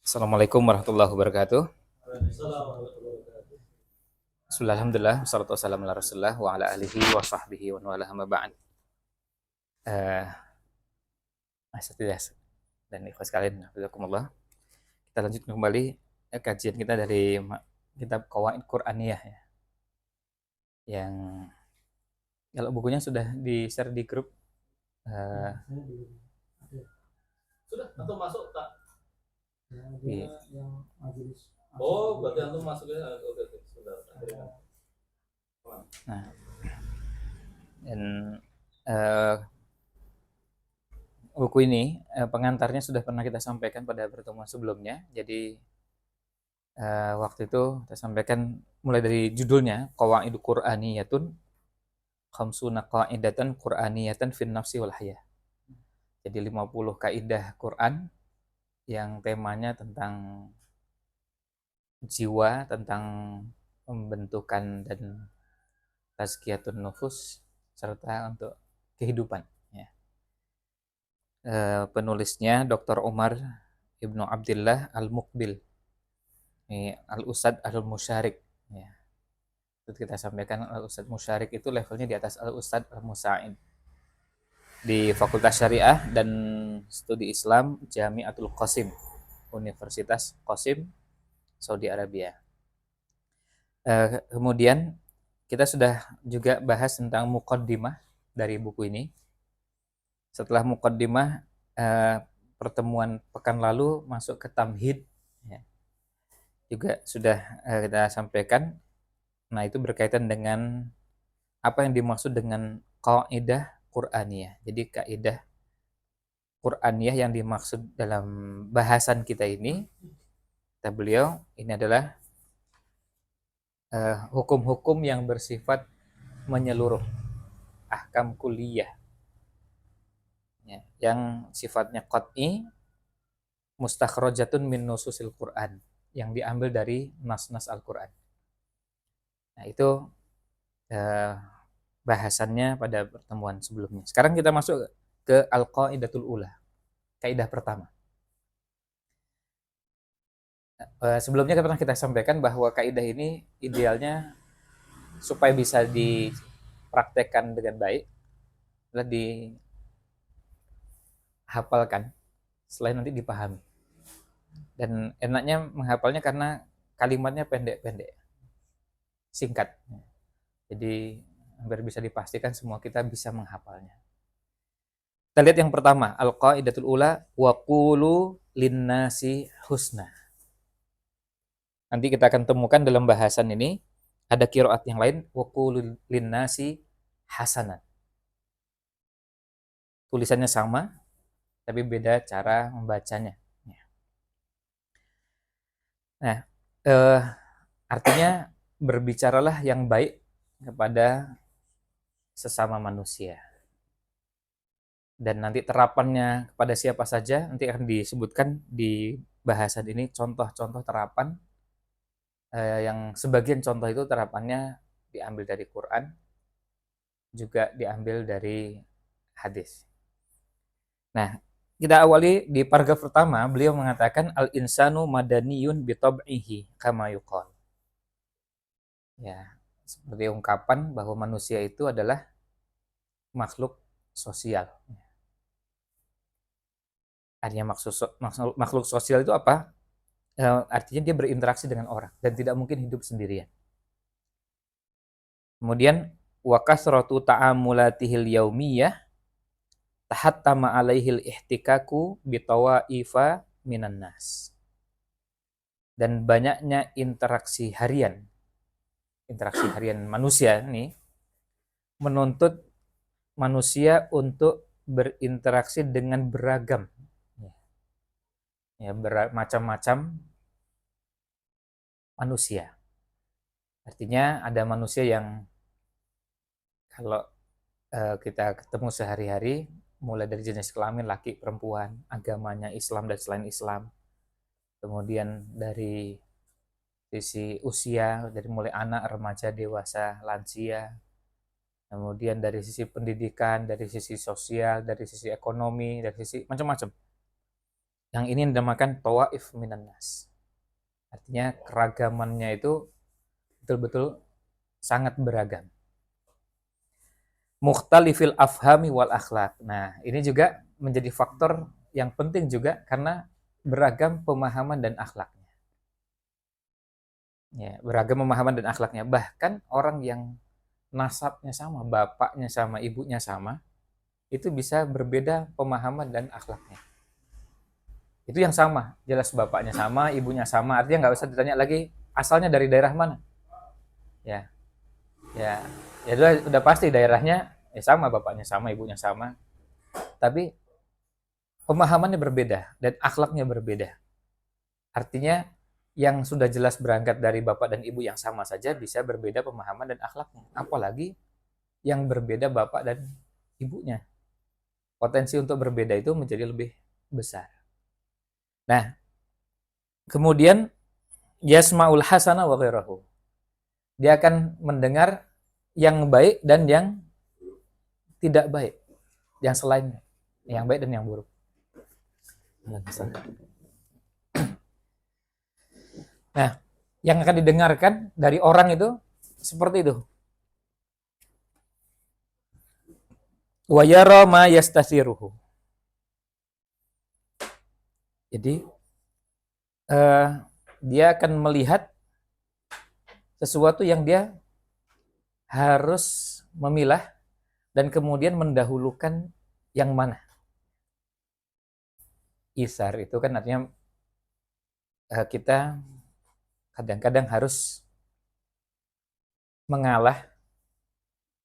Assalamualaikum warahmatullahi wabarakatuh. Bismillah, alhamdulillah, wassalatu wassalamu ala rasulillah wa ala alihi wa sahbihi wa wala amma ba'd. Asatidzah dan ikhwas sekalian, hafizakumullah. Kita lanjutkan kembali kajian kita dari kitab Qawaid Qur'aniyah ya. Yang kalau bukunya sudah di-share di grup sudah atau masuk tak? Iya. Yang majelis. Oh, berarti antum masuknya oke sudah. Nah, dan uh, buku ini pengantarnya sudah pernah kita sampaikan pada pertemuan sebelumnya. Jadi waktu itu kita sampaikan mulai dari judulnya Qawaidu Qur'aniyatun khamsuna qaidatan Qur'aniyatan fin nafsi wal hayah. Jadi 50 kaidah Quran yang temanya tentang jiwa, tentang pembentukan dan tazkiyatun nufus serta untuk kehidupan ya. Penulisnya Dr. Umar Ibnu Abdillah Al-Muqbil. Ini Al-Ustad Al-Musyarik ya. Itu kita sampaikan Al-Ustad Musyarik itu levelnya di atas Al-Ustad Al-Musa'in di Fakultas Syariah dan Studi Islam Jami'atul Qasim, Universitas Qasim, Saudi Arabia. Kemudian kita sudah juga bahas tentang muqaddimah dari buku ini. Setelah muqaddimah, pertemuan pekan lalu masuk ke tamhid ya. Juga sudah kita sampaikan. Nah, itu berkaitan dengan apa yang dimaksud dengan qaidah Qur'aniyah. Jadi kaidah Qur'aniyah yang dimaksud dalam bahasan kita ini, kata beliau, ini adalah hukum-hukum yang bersifat menyeluruh, ahkam kulliyah, ya, yang sifatnya qat'i, mustakhrajatun min nususil Qur'an, yang diambil dari nas-nas Al-Qur'an. Nah, itu bahasannya pada pertemuan sebelumnya. Sekarang kita masuk ke al-qaidatul ula, kaidah pertama. Sebelumnya pernah kita sampaikan bahwa kaidah ini idealnya supaya bisa dipraktekkan dengan baik adalah dihafalkan selain nanti dipahami. Dan enaknya menghafalnya karena kalimatnya pendek-pendek, singkat. Jadi hampir bisa dipastikan semua kita bisa menghafalnya. Kita lihat yang pertama, al-qaidatul ula wa qulu linnasi husna. Nanti kita akan temukan dalam bahasan ini ada qiraat yang lain wa qulu linnasi hasanat. Tulisannya sama tapi beda cara membacanya. Nah, artinya berbicaralah yang baik kepada sesama manusia. Dan nanti terapannya kepada siapa saja nanti akan disebutkan di bahasan ini contoh-contoh terapan yang sebagian contoh itu terapannya diambil dari Quran, juga diambil dari hadis. Nah, kita awali di paragraf pertama, beliau mengatakan al-insanu madaniyun bitab'ihi kama yuqal. Ya, seperti ungkapan bahwa manusia itu adalah makhluk sosial. Artinya makhluk sosial itu apa? Artinya dia berinteraksi dengan orang dan tidak mungkin hidup sendirian. Kemudian wa kasratu ta'amulatihil yaumiyah tahattama alaihil ihtikaku bitawaifa minan nas. Dan banyaknya interaksi harian manusia ini menuntut manusia untuk berinteraksi dengan beragam ya, bermacam-macam manusia. Artinya ada manusia yang kalau kita ketemu sehari-hari mulai dari jenis kelamin laki perempuan, agamanya Islam dan selain Islam. Kemudian dari sisi usia dari mulai anak, remaja, dewasa, lansia. Kemudian dari sisi pendidikan, dari sisi sosial, dari sisi ekonomi, dari sisi macam-macam. Yang ini dinamakan tawaif minan nas. Artinya keragamannya itu betul-betul sangat beragam. Mukhtalifil afhami wal akhlak. Nah, ini juga menjadi faktor yang penting juga karena beragam pemahaman dan akhlaknya. Ya, beragam pemahaman dan akhlaknya. Bahkan orang yang nasabnya sama, bapaknya sama, ibunya sama, itu bisa berbeda pemahaman dan akhlaknya. Itu yang sama, jelas bapaknya sama, ibunya sama, artinya nggak usah ditanya lagi asalnya dari daerah mana. Ya, ya, ya udah pasti daerahnya ya sama, bapaknya sama, ibunya sama. Tapi pemahamannya berbeda dan akhlaknya berbeda. Artinya yang sudah jelas berangkat dari bapak dan ibu yang sama saja bisa berbeda pemahaman dan akhlaknya. Apalagi yang berbeda bapak dan ibunya. Potensi untuk berbeda itu menjadi lebih besar. Nah, kemudian yasma'ul hasana wa ghairahu. Dia akan mendengar yang baik dan yang tidak baik, yang selainnya, yang baik dan yang buruk. Nah, yang akan didengarkan dari orang itu seperti itu. Wa yara ma yastasiruhu. Jadi dia akan melihat sesuatu yang dia harus memilah dan kemudian mendahulukan yang mana. Isar itu kan artinya kita kadang-kadang harus mengalah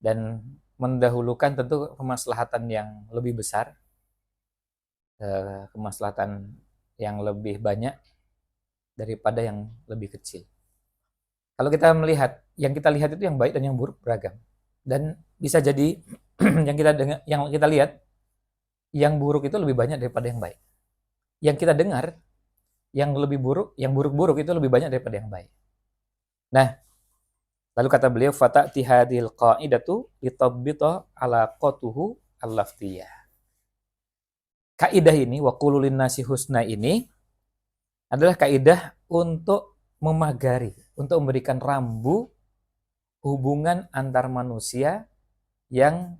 dan mendahulukan tentu kemaslahatan yang lebih besar, kemaslahatan yang lebih banyak daripada yang lebih kecil. Kalau kita melihat, yang kita lihat itu yang baik dan yang buruk beragam. Dan bisa jadi yang kita lihat, yang buruk itu lebih banyak daripada yang baik. Yang kita dengar, yang lebih buruk, yang buruk-buruk itu lebih banyak daripada yang baik. Nah, lalu kata beliau, fata'ti hadhil qa'idatu litabbita alaqatuhu al-laftiyah. Kaidah ini, wa qulu linnasi husna ini adalah kaidah untuk memagari, untuk memberikan rambu hubungan antar manusia yang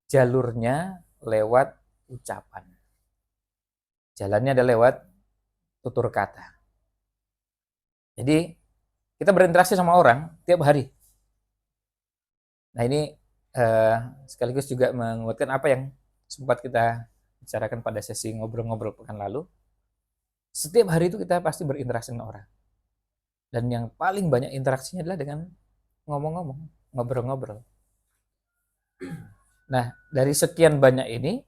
jalurnya lewat ucapan. Jalannya ada lewat tutur kata. Jadi kita berinteraksi sama orang tiap hari. Nah ini sekaligus juga menguatkan apa yang sempat kita bicarakan pada sesi ngobrol-ngobrol pekan lalu. Setiap hari itu kita pasti berinteraksi dengan orang. Dan yang paling banyak interaksinya adalah dengan ngomong-ngomong, ngobrol-ngobrol. Nah, dari sekian banyak ini,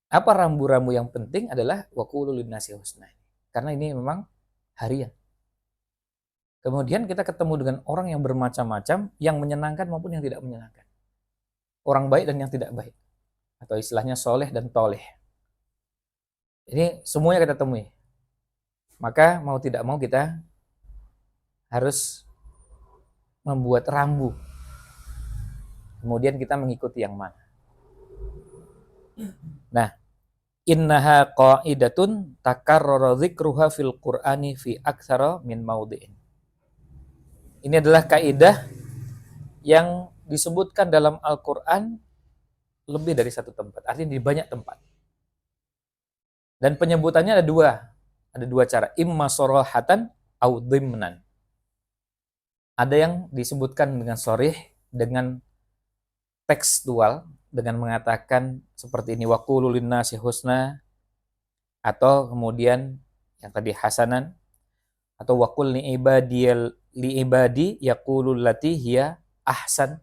apa rambu-rambu yang penting adalah waqulu linnasi husna. Karena ini memang harian. Kemudian kita ketemu dengan orang yang bermacam-macam, yang menyenangkan maupun yang tidak menyenangkan. Orang baik dan yang tidak baik. Atau istilahnya soleh dan toleh. Ini semuanya kita temui. Maka mau tidak mau kita harus membuat rambu. Kemudian kita mengikuti yang mana. Nah, innaha qa'idatun takarrara dzikruha fil Qur'ani fi aktsara min maudhi'in. Ini adalah kaidah yang disebutkan dalam Al-Qur'an lebih dari satu tempat, artinya di banyak tempat. Dan penyebutannya ada dua cara, imma sarahatan au dhimnan. Ada yang disebutkan dengan sharih, dengan tekstual, dengan mengatakan seperti ini, waqulu linnasi husna, atau kemudian yang tadi hasanan, atau waqul li ibadi yaqulu lati hiya ahsan.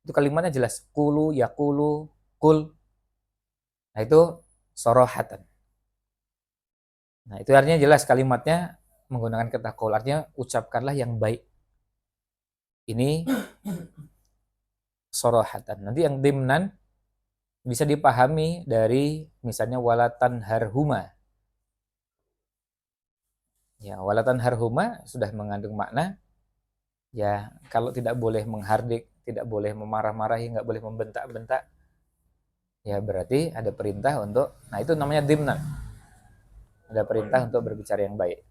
Itu kalimatnya jelas, qulu yaqulu qul. Nah itu sarahatan. Nah itu artinya jelas kalimatnya menggunakan kata qaul, artinya ucapkanlah yang baik. Ini sarahatan. Nanti yang dimnan bisa dipahami dari misalnya walatan harhuma. Ya, walatan harhuma sudah mengandung makna ya kalau tidak boleh menghardik, tidak boleh memarah-marahi, nggak boleh membentak-bentak. ya berarti ada perintah untuk, nah itu namanya dimnan. Ada perintah untuk berbicara yang baik.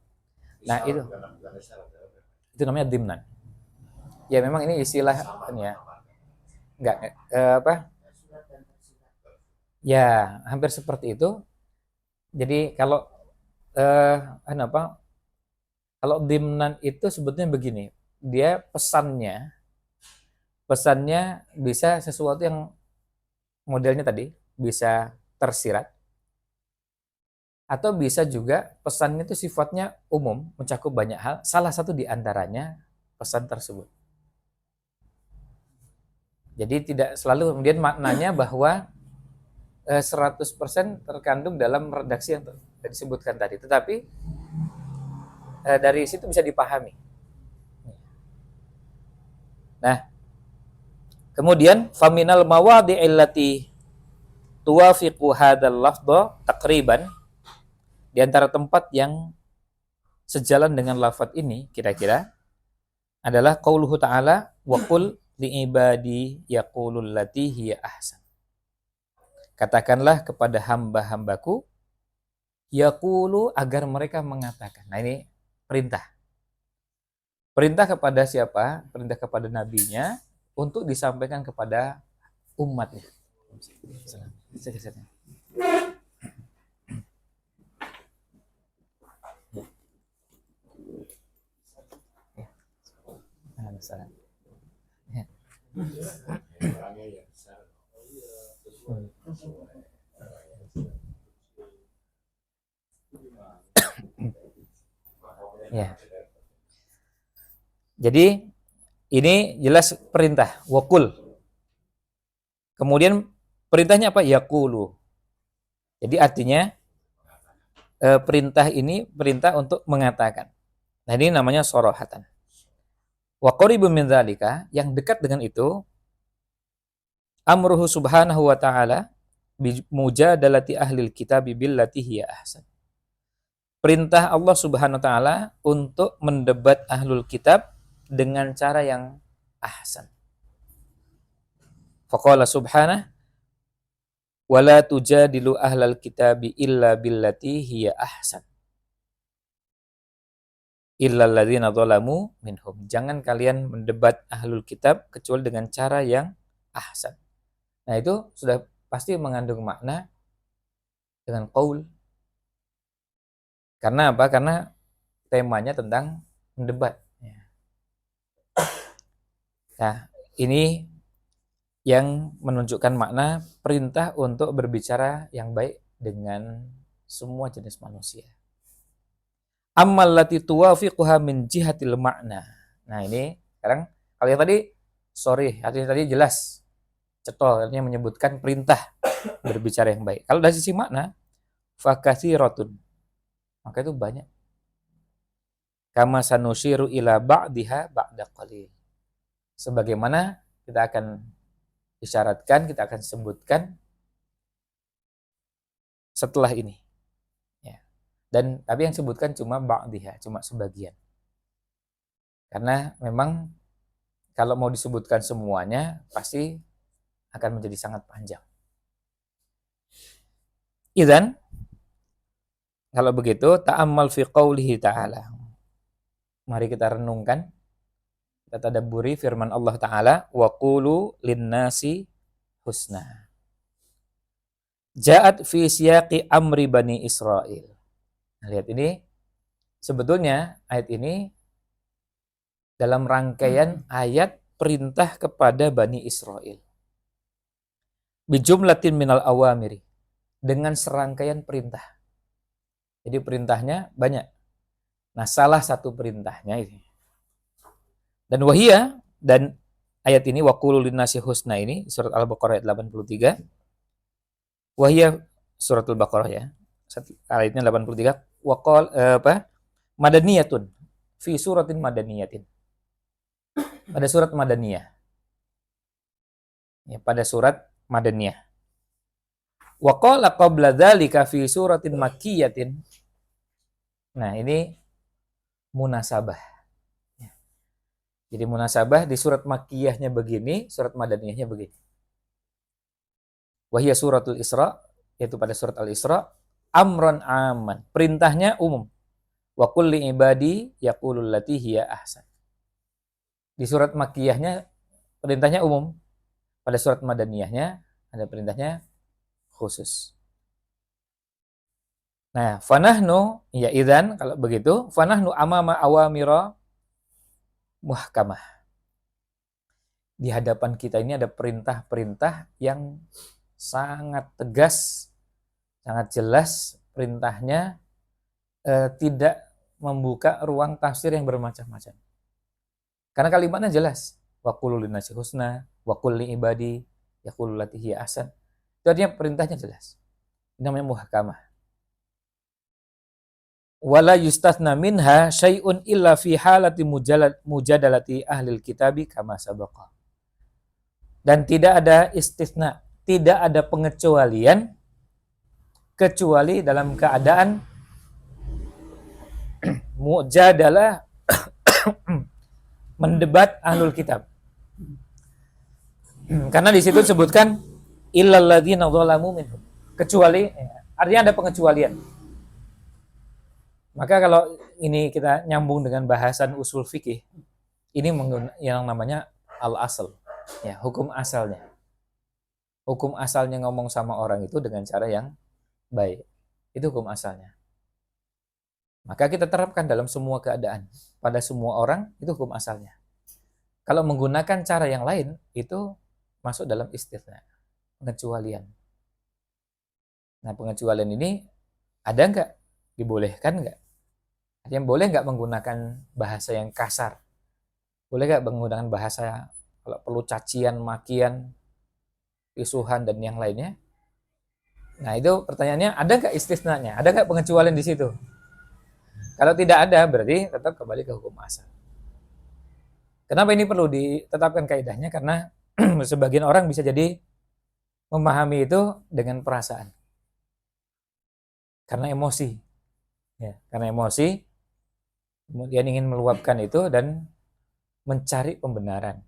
Nah, itu namanya dimnan. Ya memang ini istilah ini ya. Enggak apa? Ya, hampir seperti itu. Jadi kalau apa? Kalau dimnan itu sebetulnya begini. Dia pesannya bisa sesuatu yang modelnya tadi bisa tersirat, atau bisa juga pesannya itu sifatnya umum, mencakup banyak hal. Salah satu di antaranya pesan tersebut. Jadi tidak selalu kemudian maknanya bahwa 100% terkandung dalam redaksi yang disebutkan tadi. Tetapi dari situ bisa dipahami. Nah, kemudian faminal mawadhi'il lati tuwafiqu hadzal lafdha taqriban, di antara tempat yang sejalan dengan lafaz ini kira-kira adalah qauluhu ta'ala wa qul li ibadi yaqulul lati hiya ahsan. Katakanlah kepada hamba-hambaku yaqulu, agar mereka mengatakan. Nah, ini perintah. Perintah kepada siapa? Perintah kepada nabinya untuk disampaikan kepada umatnya. Ya. Jadi ini jelas perintah wakul. Kemudian perintahnya apa? Yaqulu. Jadi artinya perintah ini perintah untuk mengatakan. Nah, ini namanya sorohatan. Wa qaribun min dzalika, yang dekat dengan itu, amruhu subhanahu wa ta'ala bi mujadalati ahlil kitab billati hiya ahsan. Perintah Allah Subhanahu wa taala untuk mendebat ahlul kitab dengan cara yang ahsan. Faqala subhanahu wala tujadilu ahlal kitabi illa billati hiya ahsan illal ladzina zalamu minhum. Jangan kalian mendebat ahlul kitab kecuali dengan cara yang ahsan. Nah, itu sudah pasti mengandung makna dengan qaul. Karena apa? Karena temanya tentang mendebat. Nah, ini yang menunjukkan makna perintah untuk berbicara yang baik dengan semua jenis manusia. Ammal lati tuwafiquha min jihatil makna. Nah, ini sekarang kalau yang tadi artinya tadi jelas cetol, artinya menyebutkan perintah berbicara yang baik. Kalau dari sisi makna, fakathiratun, maka itu banyak. Kama sanusyiru ila ba'diha ba'da qalil. Sebagaimana kita akan isyaratkan, kita akan sebutkan setelah ini. Ya. Dan tapi yang sebutkan cuma ba'diha, cuma sebagian. Karena memang kalau mau disebutkan semuanya pasti akan menjadi sangat panjang. Idzan, kalau begitu ta'ammal fi qaulihi ta'ala. Mari kita renungkan, kita tadabburi firman Allah Ta'ala, wa qulu linnasi husna. Ja'at fi siyaqi amri bani Israel. Nah, lihat ini, sebetulnya ayat ini dalam rangkaian ayat perintah kepada Bani Israel. Bijumlatin minal awamiri, dengan serangkaian perintah. Jadi perintahnya banyak. Nah, salah satu perintahnya ini. Dan wahia, dan ayat ini waqulu linnasi husna ini surat Al-Baqarah ayat 83. Wahia surat Al-Baqarah ya. Ayatnya 83. Waqal madaniyatun fi suratin madaniyatin. Pada surat Madaniyah. Ya, pada surat Madaniyah. Wa qala qabla dzalika fi suratin makkiyatin. Nah, ini munasabah. Ya. Jadi munasabah di surat Makkiyahnya begini, surat Madaniyahnya begini. Wahia suratul Isra, yaitu pada surat Al-Isra, amron aman, perintahnya umum. Wa kulli ibadi yaqulul lati hiya ahsan. Di surat Makkiyahnya perintahnya umum. Pada surat Madaniyahnya ada perintahnya khusus. Nah, fanahnu, ya idzan kalau begitu, fanahnu amama awamira muhkamah. Di hadapan kita ini ada perintah-perintah yang sangat tegas, sangat jelas perintahnya, tidak membuka ruang tafsir yang bermacam-macam. Karena kalimatnya jelas, wa qulu linnasi husna, wa qul li ibadi yaqulu lati hiya ahsan. Itu artinya perintahnya jelas. Ini namanya muhkamah. Wala yustathna minha syai'un illa fi halati mujadalati ahlil kitabi kama sabaqa. Dan tidak ada istisna, tidak ada pengecualian kecuali dalam keadaan mujadalah mendebat ahlul kitab. Karena di situ disebutkan illal ladzina dzalamu minhum. Kecuali, artinya ada pengecualian. Maka kalau ini kita nyambung dengan bahasan usul fikih, ini yang namanya al-asl, ya, hukum asalnya. Hukum asalnya ngomong sama orang itu dengan cara yang baik. Itu hukum asalnya. Maka kita terapkan dalam semua keadaan. Pada semua orang, itu hukum asalnya. Kalau menggunakan cara yang lain, itu masuk dalam istitsna, pengecualian. Nah, pengecualian ini ada nggak? Dibolehkan nggak? Yang boleh nggak menggunakan bahasa yang kasar? Boleh nggak menggunakan bahasa kalau perlu cacian, makian, isuhan, dan yang lainnya? Nah, itu pertanyaannya, ada nggak istisnanya? Ada nggak pengecualian di situ? Kalau tidak ada, berarti tetap kembali ke hukum asal. Kenapa ini perlu ditetapkan kaidahnya? Karena sebagian orang bisa jadi memahami itu dengan perasaan. Karena emosi. Ya, karena emosi, kemudian ingin meluapkan itu dan mencari pembenaran.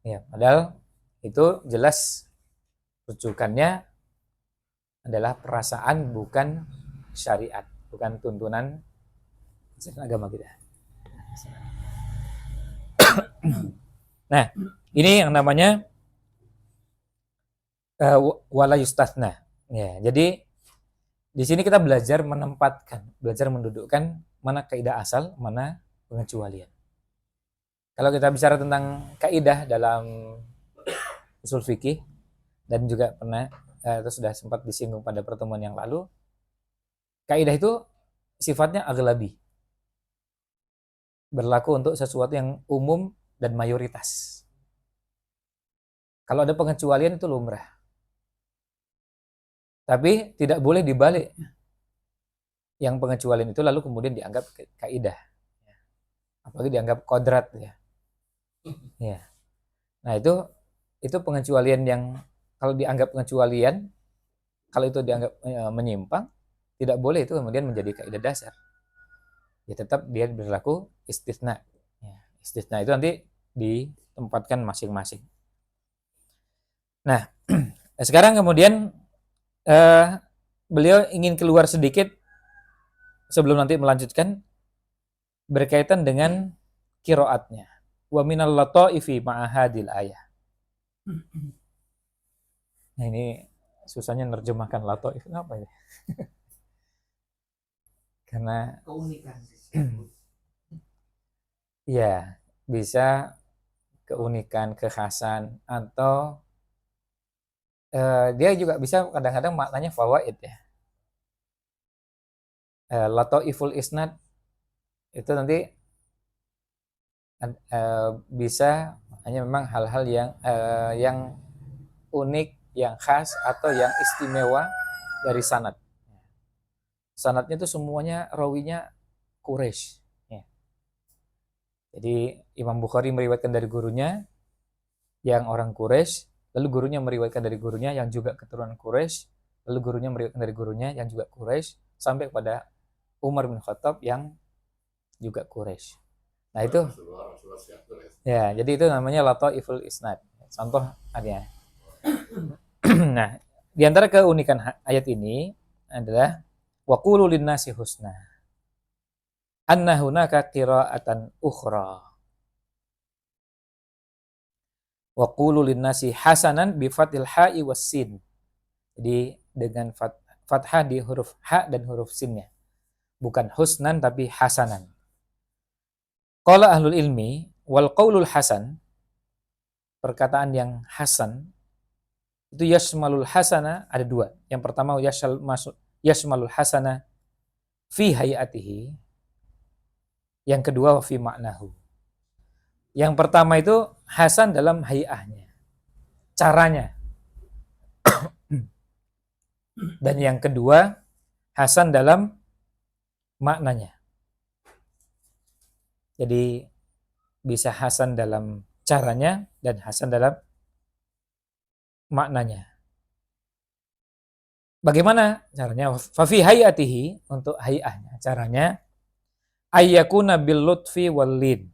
Ya, padahal itu jelas rujukannya adalah perasaan, bukan syariat, bukan tuntunan agama kita. Nah, ini yang namanya wala yustatsna. Ya, jadi di sini kita belajar menempatkan, belajar mendudukkan mana kaidah asal, mana pengecualian. Kalau kita bicara tentang kaidah dalam usul fikih, dan juga pernah itu sudah sempat disinggung pada pertemuan yang lalu, kaidah itu sifatnya aglabi, berlaku untuk sesuatu yang umum dan mayoritas. Kalau ada pengecualian itu lumrah. Tapi tidak boleh dibalik. Yang pengecualian itu lalu kemudian dianggap kaidah. Apalagi dianggap kodrat, ya. Ya. Nah, itu pengecualian yang kalau dianggap pengecualian, kalau itu dianggap menyimpang, tidak boleh itu kemudian menjadi kaidah dasar. Ya, tetap dia berlaku istisna. Ya, istisna itu nanti ditempatkan masing-masing. Nah, sekarang kemudian beliau ingin keluar sedikit sebelum nanti melanjutkan berkaitan dengan qiraatnya. Wa minal lataifi ma'ahadil ayah. Nah, ini susahnya nerjemahkan lataif apa ya? Karena keunikan. ya, bisa keunikan, kekhasan, atau dia juga bisa kadang-kadang maknanya fawaid, ya. Lataiful isnad itu nanti bisa hanya memang hal-hal yang unik, yang khas, atau yang istimewa dari sanad. Sanadnya itu semuanya rawinya Quraisy. Ya. Jadi Imam Bukhari meriwayatkan dari gurunya yang orang Quraisy, lalu gurunya meriwayatkan dari gurunya yang juga keturunan Quraisy, lalu gurunya meriwayatkan dari gurunya yang juga Quraisy, sampai kepada Umar bin Khattab yang juga Quraisy. Nah, itu ya, jadi itu namanya lataiful isnad. Contoh adanya. Nah, di antara keunikan ayat ini adalah wa qulu linnasi husna. Anna hunaka qira'atan ukhra. Wa qulu linnasi hasanan bi fathil ha'i was sin. Jadi dengan fathah di huruf ha dan huruf sinnya. Bukan husnan tapi hasanan. Qala ahlul ilmi wal qaulul hasan, perkataan yang hasan itu yashmalul hasana ada dua. Yang pertama yashmalul hasana fi hayatihi. Yang kedua fi maknahu. Yang pertama itu hasan dalam hayahnya, caranya. Dan yang kedua hasan dalam maknanya. Jadi bisa hasan dalam caranya dan hasan dalam maknanya. Bagaimana caranya? Fa fi hayatihi, untuk hayahnya, caranya ayyakuna bil lutfi wal lin.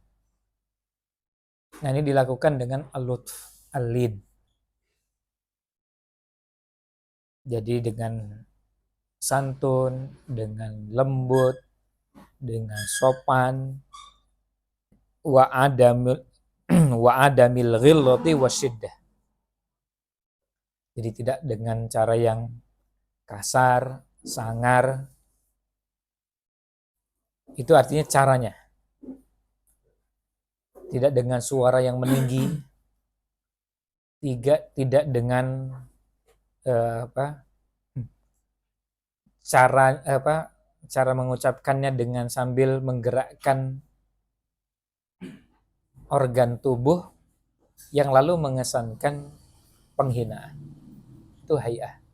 Nah, ini dilakukan dengan al-lutf, al-lin. Jadi dengan santun, dengan lembut, dengan sopan, wa adamil ghillati wasyiddah. Jadi tidak dengan cara yang kasar, sangar. Itu artinya caranya. Tidak dengan suara yang meninggi, tidak dengan cara mengucapkannya dengan sambil menggerakkan organ tubuh yang lalu mengesankan penghinaan. Itu hayah.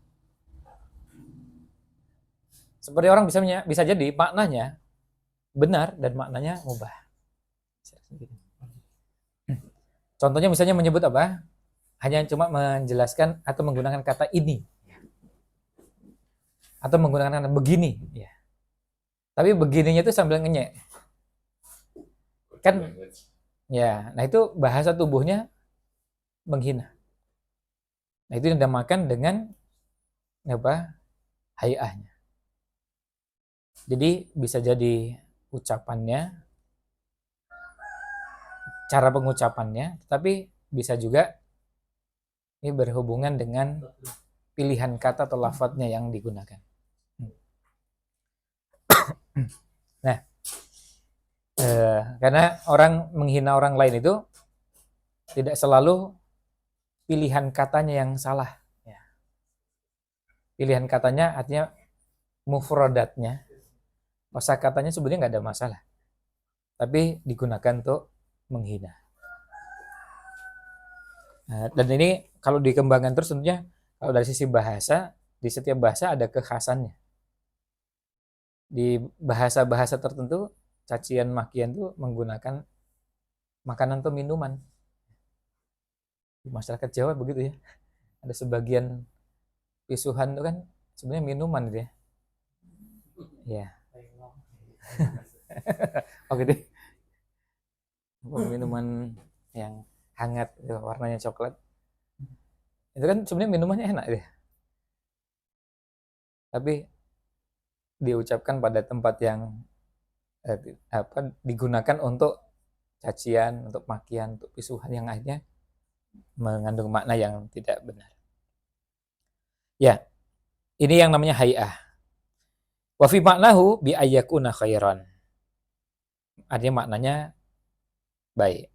Seperti orang bisa jadi maknanya benar dan maknanya mubah. Contohnya misalnya menyebut apa? Hanya cuma menjelaskan atau menggunakan kata ini. Atau menggunakan kata begini. Ya. Tapi begininya itu sambil ngenyek. Kan, ya. Nah itu bahasa tubuhnya menghina. Nah itu dinamakan dengan apa? Hayahnya. Jadi bisa jadi ucapannya, cara pengucapannya, tapi bisa juga ini berhubungan dengan pilihan kata atau lafadznya yang digunakan. Nah, karena orang menghina orang lain itu tidak selalu pilihan katanya yang salah. Ya. Pilihan katanya artinya mufradatnya, kosa katanya sebenarnya nggak ada masalah, tapi digunakan untuk menghina. Nah, dan ini kalau dikembangkan terus tentunya kalau dari sisi bahasa, di setiap bahasa ada kekhasannya. Di bahasa-bahasa tertentu, cacian makian itu menggunakan makanan atau minuman. Di masyarakat Jawa begitu ya. Ada sebagian pisuhan itu kan sebenarnya minuman gitu ya. Ya. Oh gitu. Minuman yang hangat, warnanya coklat. Itu kan sebenarnya minumannya enak deh. Tapi diucapkan pada tempat yang digunakan untuk cacian, untuk makian, untuk pisuhan yang akhirnya mengandung makna yang tidak benar. Ya, ini yang namanya hay'ah. Wa fi maknahu bi ayyakuna khairan. Artinya maknanya baik.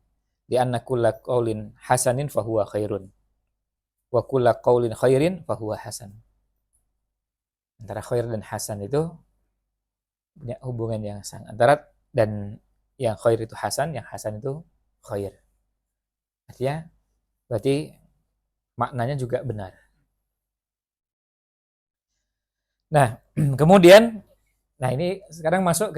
Di anna kulla qaulin hasanin fahuwa khairun. Wa kulla qaulin khairin fahuwa hasan. Antara khair dan hasan itu punya hubungan yang sangat antara, dan yang khair itu hasan, yang hasan itu khair. Artinya berarti maknanya juga benar. Nah, kemudian ini sekarang masuk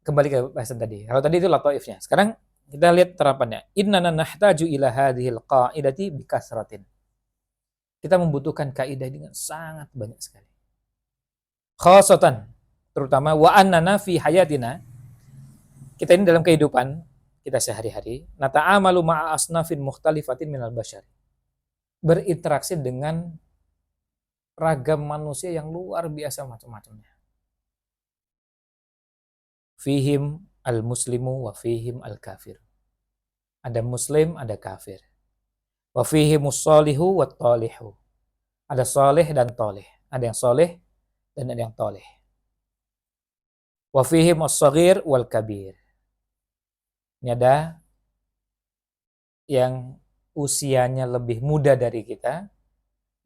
kembali ke bahasan tadi. Kalau tadi itu lataifnya. Sekarang kita lihat terapannya. Innana nahtaju ila hadhil qa'idati bikasratin. Kita membutuhkan kaidah dengan sangat banyak sekali. Khasatan, terutama wa annana fi hayatina. Kita ini dalam kehidupan kita sehari-hari, nata'amalu ma'a asnafin mukhtalifatin minal bashar. Berinteraksi dengan ragam manusia yang luar biasa macam-macamnya. Fihim al-muslimu wa fihim al-kafir. Ada muslim, ada kafir. Wa fihimus solihu wa tolihu. Ada soleh dan toleh. Ada yang soleh dan ada yang toleh. Wa fihim as-saghir wal kabir. Ini ada yang usianya lebih muda dari kita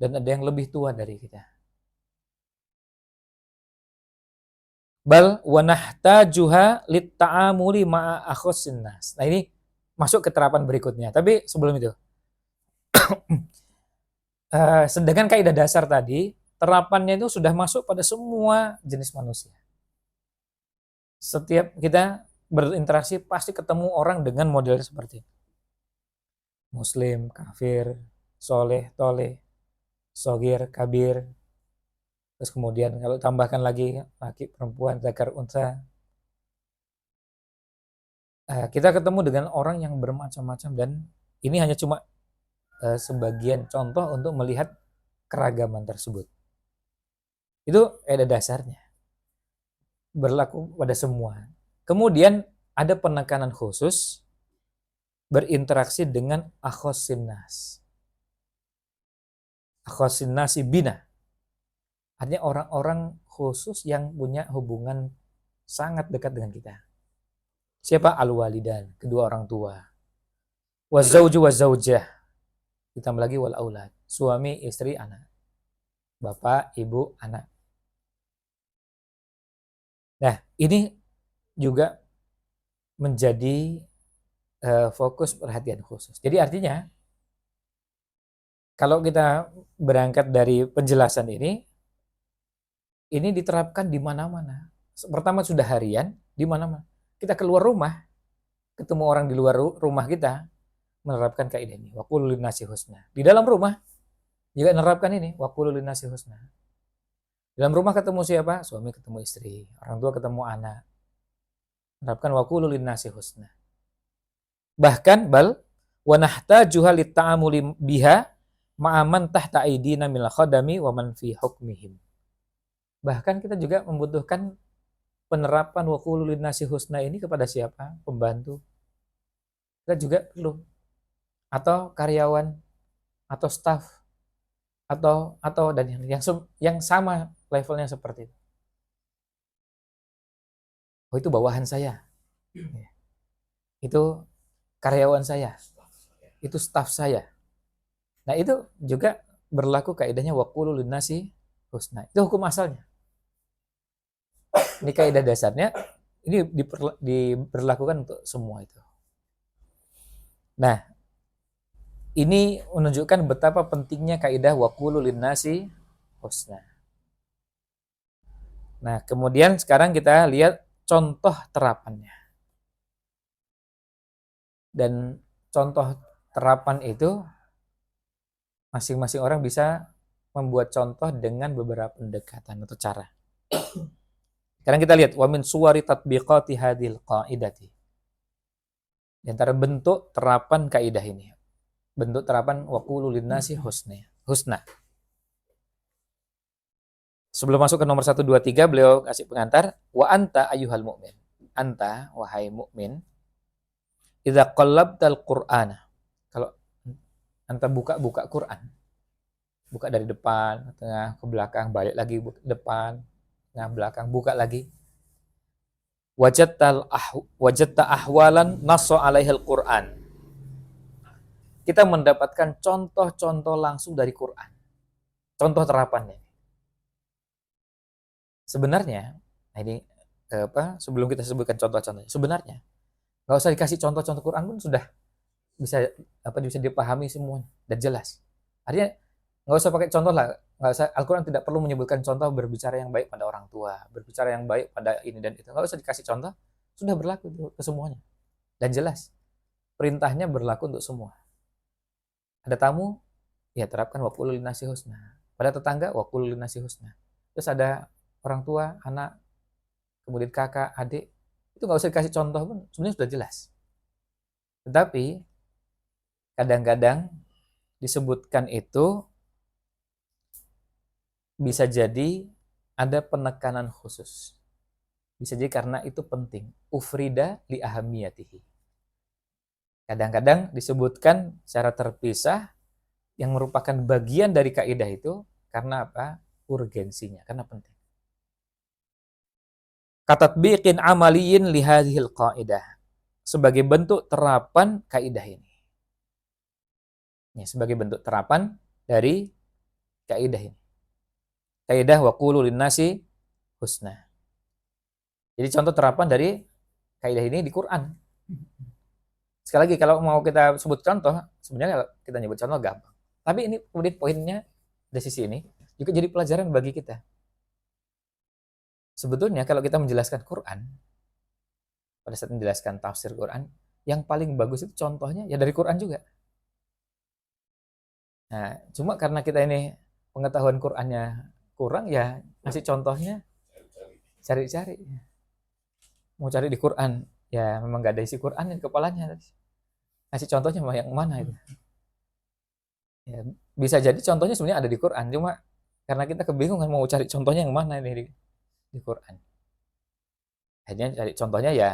dan ada yang lebih tua dari kita. Bal wa nahtajuha lit ta'amuli ma'a akhossin nas. Nah, ini masuk ke terapan berikutnya. Tapi sebelum itu, sedangkan kaidah dasar tadi, terapannya itu sudah masuk pada semua jenis manusia. Setiap kita berinteraksi pasti ketemu orang dengan model seperti itu. Muslim, kafir, soleh, toleh, sogir, kabir. Terus kemudian kalau tambahkan lagi laki, perempuan, zakar, unsa. Kita ketemu dengan orang yang bermacam-macam dan ini hanya cuma sebagian contoh untuk melihat keragaman tersebut. Itu ada dasarnya. Berlaku pada semua. Kemudian ada penekanan khusus berinteraksi dengan akhossin nas. Akhossin nasi bina. Artinya orang-orang khusus yang punya hubungan sangat dekat dengan kita. Siapa? Al-walidan, kedua orang tua. Wazauju wazaujah. Ditambah lagi wal aulad, suami, istri, anak. Bapak, ibu, anak. Nah, ini juga menjadi fokus perhatian khusus. Jadi artinya, kalau kita berangkat dari penjelasan ini diterapkan di mana-mana. Pertama sudah harian, di mana-mana. Kita keluar rumah, ketemu orang di luar rumah kita, menerapkan kaidah ini. Wa qulu linnasi husna. Di dalam rumah juga menerapkan ini. Wa qulu linnasi husna. Dalam rumah ketemu siapa? Suami ketemu istri, orang tua ketemu anak. Menerapkan wa qulu linnasi husna. Bahkan bal wa nahtajuha litta'amuli biha ma'aman tahta aidina minal khadami wa man fi hukmihim. Bahkan kita juga membutuhkan penerapan wa qulu linnasi husna ini kepada siapa? Pembantu. Kita juga perlu. Atau karyawan, atau staf, atau dan yang sama levelnya seperti itu. Oh, itu bawahan saya. Itu karyawan saya. Itu staf saya. Nah, itu juga berlaku kaidahnya wa qulu linnasi husna. Itu hukum asalnya. Ini kaidah dasarnya, ini diberlakukan untuk semua itu. Nah, ini menunjukkan betapa pentingnya kaidah wa qulu linnasi husna. Nah, kemudian sekarang kita lihat contoh terapannya. Dan contoh terapan itu masing-masing orang bisa membuat contoh dengan beberapa pendekatan atau cara. Sekarang kita lihat wa min suwari tatbiqati hadhil qaidati. Di antara bentuk terapan kaidah ini. Bentuk terapan wa qulu linnasi husna. Sebelum masuk ke nomor 1 2 3 beliau kasih pengantar wa anta ayyuhal mu'min. Anta wahai mukmin idza qallabtal qur'ana. Kalau anta buka Quran. Buka dari depan, tengah, ke belakang, balik lagi depan, tengah, belakang, buka lagi. Wajadta ahwalan nasso alaihil Qur'an. Kita mendapatkan contoh-contoh langsung dari Quran. Contoh terapannya. Sebenarnya, ini sebelum kita sebutkan contoh-contohnya, sebenarnya nggak usah dikasih contoh-contoh Quran pun sudah bisa dipahami semuanya dan jelas. Artinya nggak usah pakai contoh lah, nggak usah, Al-Quran tidak perlu menyebutkan contoh berbicara yang baik pada orang tua, berbicara yang baik pada ini dan itu, nggak usah dikasih contoh, sudah berlaku ke semuanya dan jelas perintahnya berlaku untuk semua. Ada tamu, ya terapkan wa qulu linnasi husna. Pada tetangga wa qulu linnasi husna. Terus ada orang tua, anak, kemudian kakak, adik, itu nggak usah dikasih contoh pun sebenarnya sudah jelas. Tetapi kadang-kadang disebutkan itu bisa jadi ada penekanan khusus. Bisa jadi karena itu penting. Ufrida li ahamiyatihi. Kadang-kadang disebutkan secara terpisah yang merupakan bagian dari kaidah itu karena apa? Urgensinya, karena penting. Katatbiqin amaliyin li hadhil qaidah. Sebagai bentuk terapan kaidah ini. Ya, sebagai bentuk terapan dari kaidah ini. Kaidah wa qulu linnasi husna. Jadi contoh terapan dari kaidah ini di Quran. Sekali lagi kalau mau kita sebut contoh, sebenarnya kalau kita nyebut contoh gampang. Tapi ini kemudian poinnya dari sisi ini juga jadi pelajaran bagi kita. Sebetulnya kalau kita menjelaskan Quran, pada saat menjelaskan tafsir Quran, yang paling bagus itu contohnya ya dari Quran juga. Nah, cuma karena kita ini pengetahuan Qurannya kurang, ya ngasih contohnya cari-cari. Mau cari di Quran, ya memang gak ada isi Quran di kepalanya. Ngasih contohnya yang mana itu? Ya, bisa jadi contohnya sebenarnya ada di Quran, cuma karena kita kebingungan mau cari contohnya yang mana ini di Quran. Akhirnya cari contohnya ya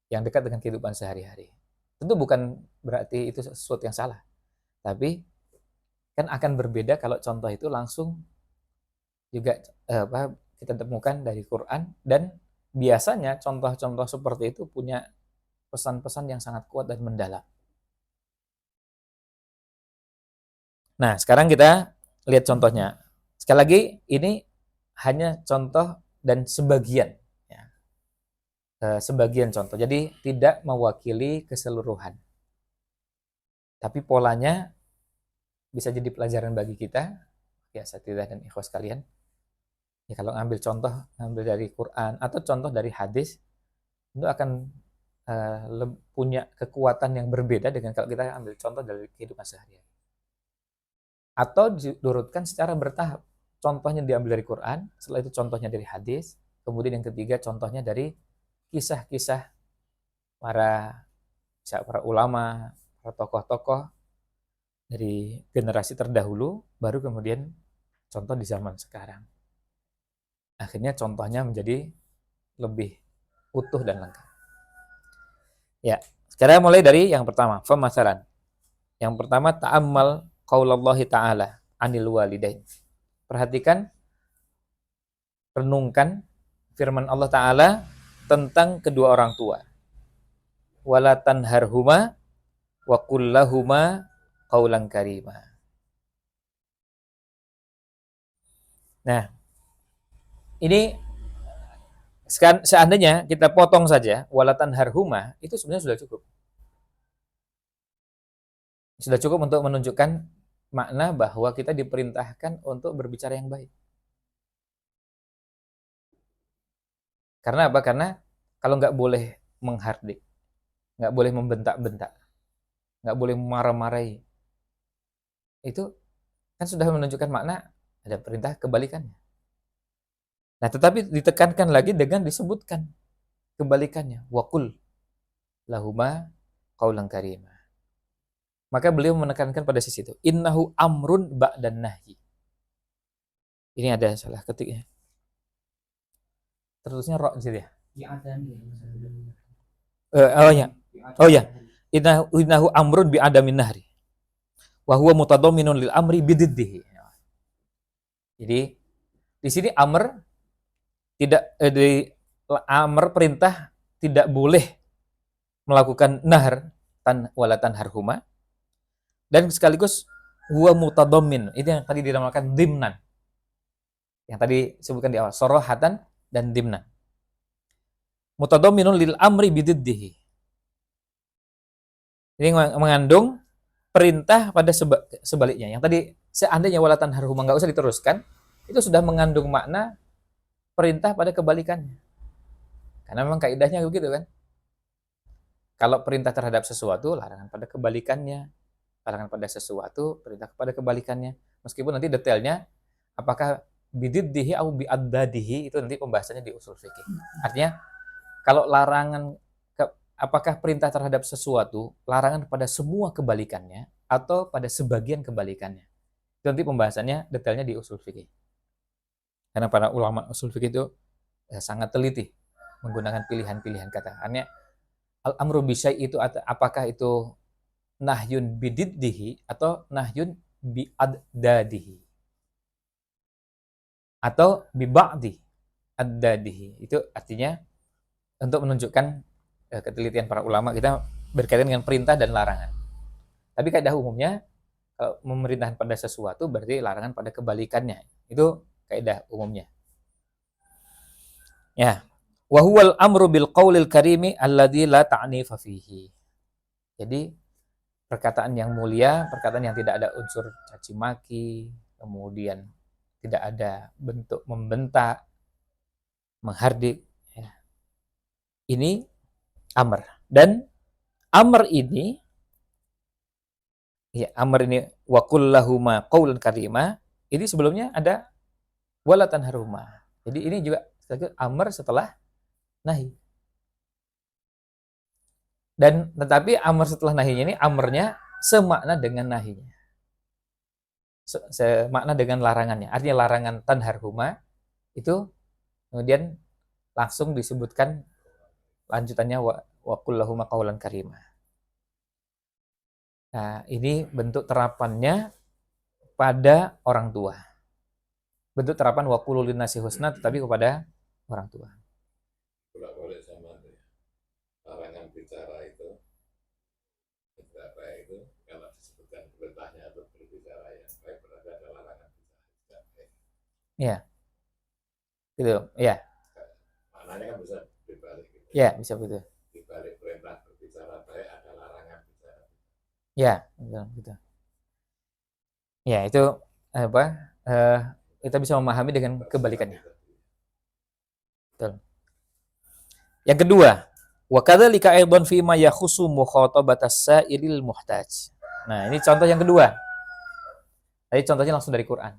yang dekat dengan kehidupan sehari-hari. Tentu bukan berarti itu sesuatu yang salah. Tapi kan akan berbeda kalau contoh itu langsung juga kita temukan dari Quran, dan biasanya contoh-contoh seperti itu punya pesan-pesan yang sangat kuat dan mendalam. Nah, sekarang kita lihat contohnya. Sekali lagi, ini hanya contoh dan sebagian. Ya. Sebagian contoh. Jadi, tidak mewakili keseluruhan. Tapi polanya bisa jadi pelajaran bagi kita, ya asatidzah dan ikhwas kalian. Ya, kalau ngambil contoh, ngambil dari Quran atau contoh dari hadis, itu akan punya kekuatan yang berbeda dengan kalau kita ambil contoh dari kehidupan sehari-hari. Atau diurutkan secara bertahap. Contohnya diambil dari Quran, setelah itu contohnya dari hadis, kemudian yang ketiga contohnya dari kisah-kisah para ulama, para tokoh-tokoh dari generasi terdahulu, baru kemudian contoh di zaman sekarang. Akhirnya contohnya menjadi lebih utuh dan lengkap. Ya, sekarang mulai dari yang pertama, pemasaran. Yang pertama, ta'ammal qaulallahi ta'ala anil walidain. Perhatikan, renungkan firman Allah Ta'ala tentang kedua orang tua. Wala tanharhuma wa kullahuma qaulan karima. Nah, ini seandainya kita potong saja wala tanharhuma, itu sebenarnya sudah cukup. Sudah cukup untuk menunjukkan makna bahwa kita diperintahkan untuk berbicara yang baik. Karena apa? Karena kalau nggak boleh menghardik, nggak boleh membentak-bentak, nggak boleh marah-marahi, itu kan sudah menunjukkan makna ada perintah kebalikannya. Nah, tetapi ditekankan lagi dengan disebutkan kebalikannya. Waqul lahuma qaulan karima. Maka beliau menekankan pada sisi itu. Innahu amrun ba'dan nahyi. Ini ada salah ketiknya. Terusnya ro di situ ya. Oh ya. Oh ya. Innahu amrun bi adamin nahri. Wa huwa mutadamminun lil amri bididdihi. Jadi di sini amr tidak amr perintah tidak boleh melakukan nahr wala tanharhuma, dan sekaligus huwa mutadammin. Itu yang tadi dinamakan dimnan. Yang tadi disebutkan di awal, sorohatan dan dimnan. Mutadamminun lil amri bididdihi. Ini mengandung perintah pada sebaliknya. Yang tadi seandainya wala tanharhuma enggak usah diteruskan, itu sudah mengandung makna perintah pada kebalikannya. Karena memang kaidahnya begitu kan. Kalau perintah terhadap sesuatu, larangan pada kebalikannya. Larangan pada sesuatu, perintah kepada kebalikannya. Meskipun nanti detailnya, apakah bididdihi atau bi'addadihi, itu nanti pembahasannya di usul fikih. Artinya, kalau larangan, apakah perintah terhadap sesuatu, larangan pada semua kebalikannya, atau pada sebagian kebalikannya. Itu nanti pembahasannya detailnya di usul fikih. Karena para ulama usul fikih itu sangat teliti menggunakan pilihan-pilihan kata. Hanya al-amru bisyai itu apakah itu nahyun bididdihi atau nahyun biaddadihi atau biba'di addadihi. Itu artinya untuk menunjukkan ketelitian para ulama, kita berkaitan dengan perintah dan larangan. Tapi kaidah umumnya kalau memerintahkan pada sesuatu berarti larangan pada kebalikannya. Itu kaidah umumnya. Ya. Wa huwal amru bil qaulil karimi alladzi la ta'nifa fihi. Jadi perkataan yang mulia, perkataan yang tidak ada unsur caci maki, kemudian tidak ada bentuk membentak, menghardik. Ya. Ini amr. Dan amr ini, ya amr ini wa kullahuma qaulan karima, ini sebelumnya ada wala tanharhuma. Jadi ini juga amr setelah nahi. Dan tetapi amr setelah nahinya ini amrnya semakna dengan nahinya. Semakna dengan larangannya. Artinya larangan tanharhuma itu kemudian langsung disebutkan lanjutannya wa kullahuma qaulan karima. Nah, ini bentuk terapannya pada orang tua. Bentuk terapan wa qulul linnasi husna tetapi kepada orang tua. Bolak-balik sama larangan bicara itu, berapa itu kalau disebutkan perintahnya untuk berbicara yang baik berarti ada larangan bicara tidak baik. Iya. Gitu, ya. Maknanya kan bisa dibalik gitu. Ya, bisa begitu. Dibalik perintah berbicara baik ada larangan bicara. Ya, gitu. Ya, itu apa? Kita bisa memahami dengan kebalikannya. Betul. Yang kedua, wa kadzalika aidan fi ma yakhusu mukhatabatas sa'ilil muhtaj. Nah, ini contoh yang kedua. Tadi contohnya langsung dari Quran.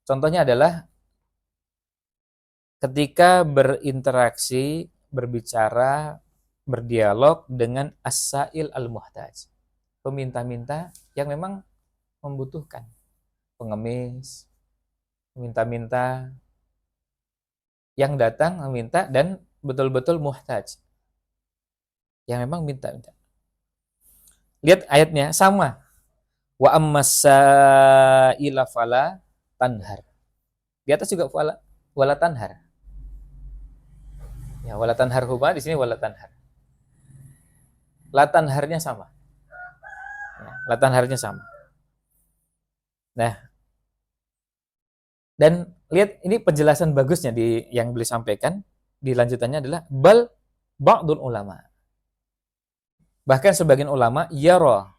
Contohnya adalah ketika berinteraksi, berbicara, berdialog dengan as-sa'il al-muhtaj. Peminta-minta yang memang membutuhkan. Pengemis, minta-minta, yang datang meminta dan betul-betul muhtaj. Yang memang minta-minta. Lihat ayatnya, sama. Wa ammas-sa'ila fala tanhar. Di atas juga wala tanhar. Ya, wala tanhar huma di sini wala tanhar. La tanharnya sama. Ya, la tanharnya sama. Nah, dan lihat ini penjelasan bagusnya yang beliau sampaikan di lanjutannya adalah bal ba'dul ulama. Bahkan sebagian ulama yara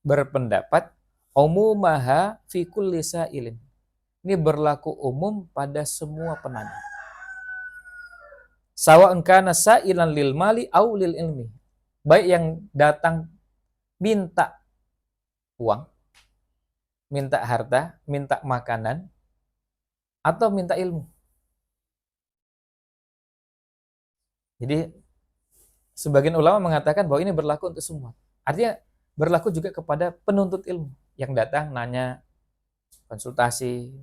berpendapat umumaha fi kulli sa'ilin. Ini berlaku umum pada semua penanya. Sawa'un kana sa'ilan lil mali au lil ilmi. Baik yang datang minta uang, minta harta, minta makanan, atau minta ilmu. Jadi sebagian ulama mengatakan bahwa ini berlaku untuk semua. Artinya berlaku juga kepada penuntut ilmu yang datang nanya, konsultasi,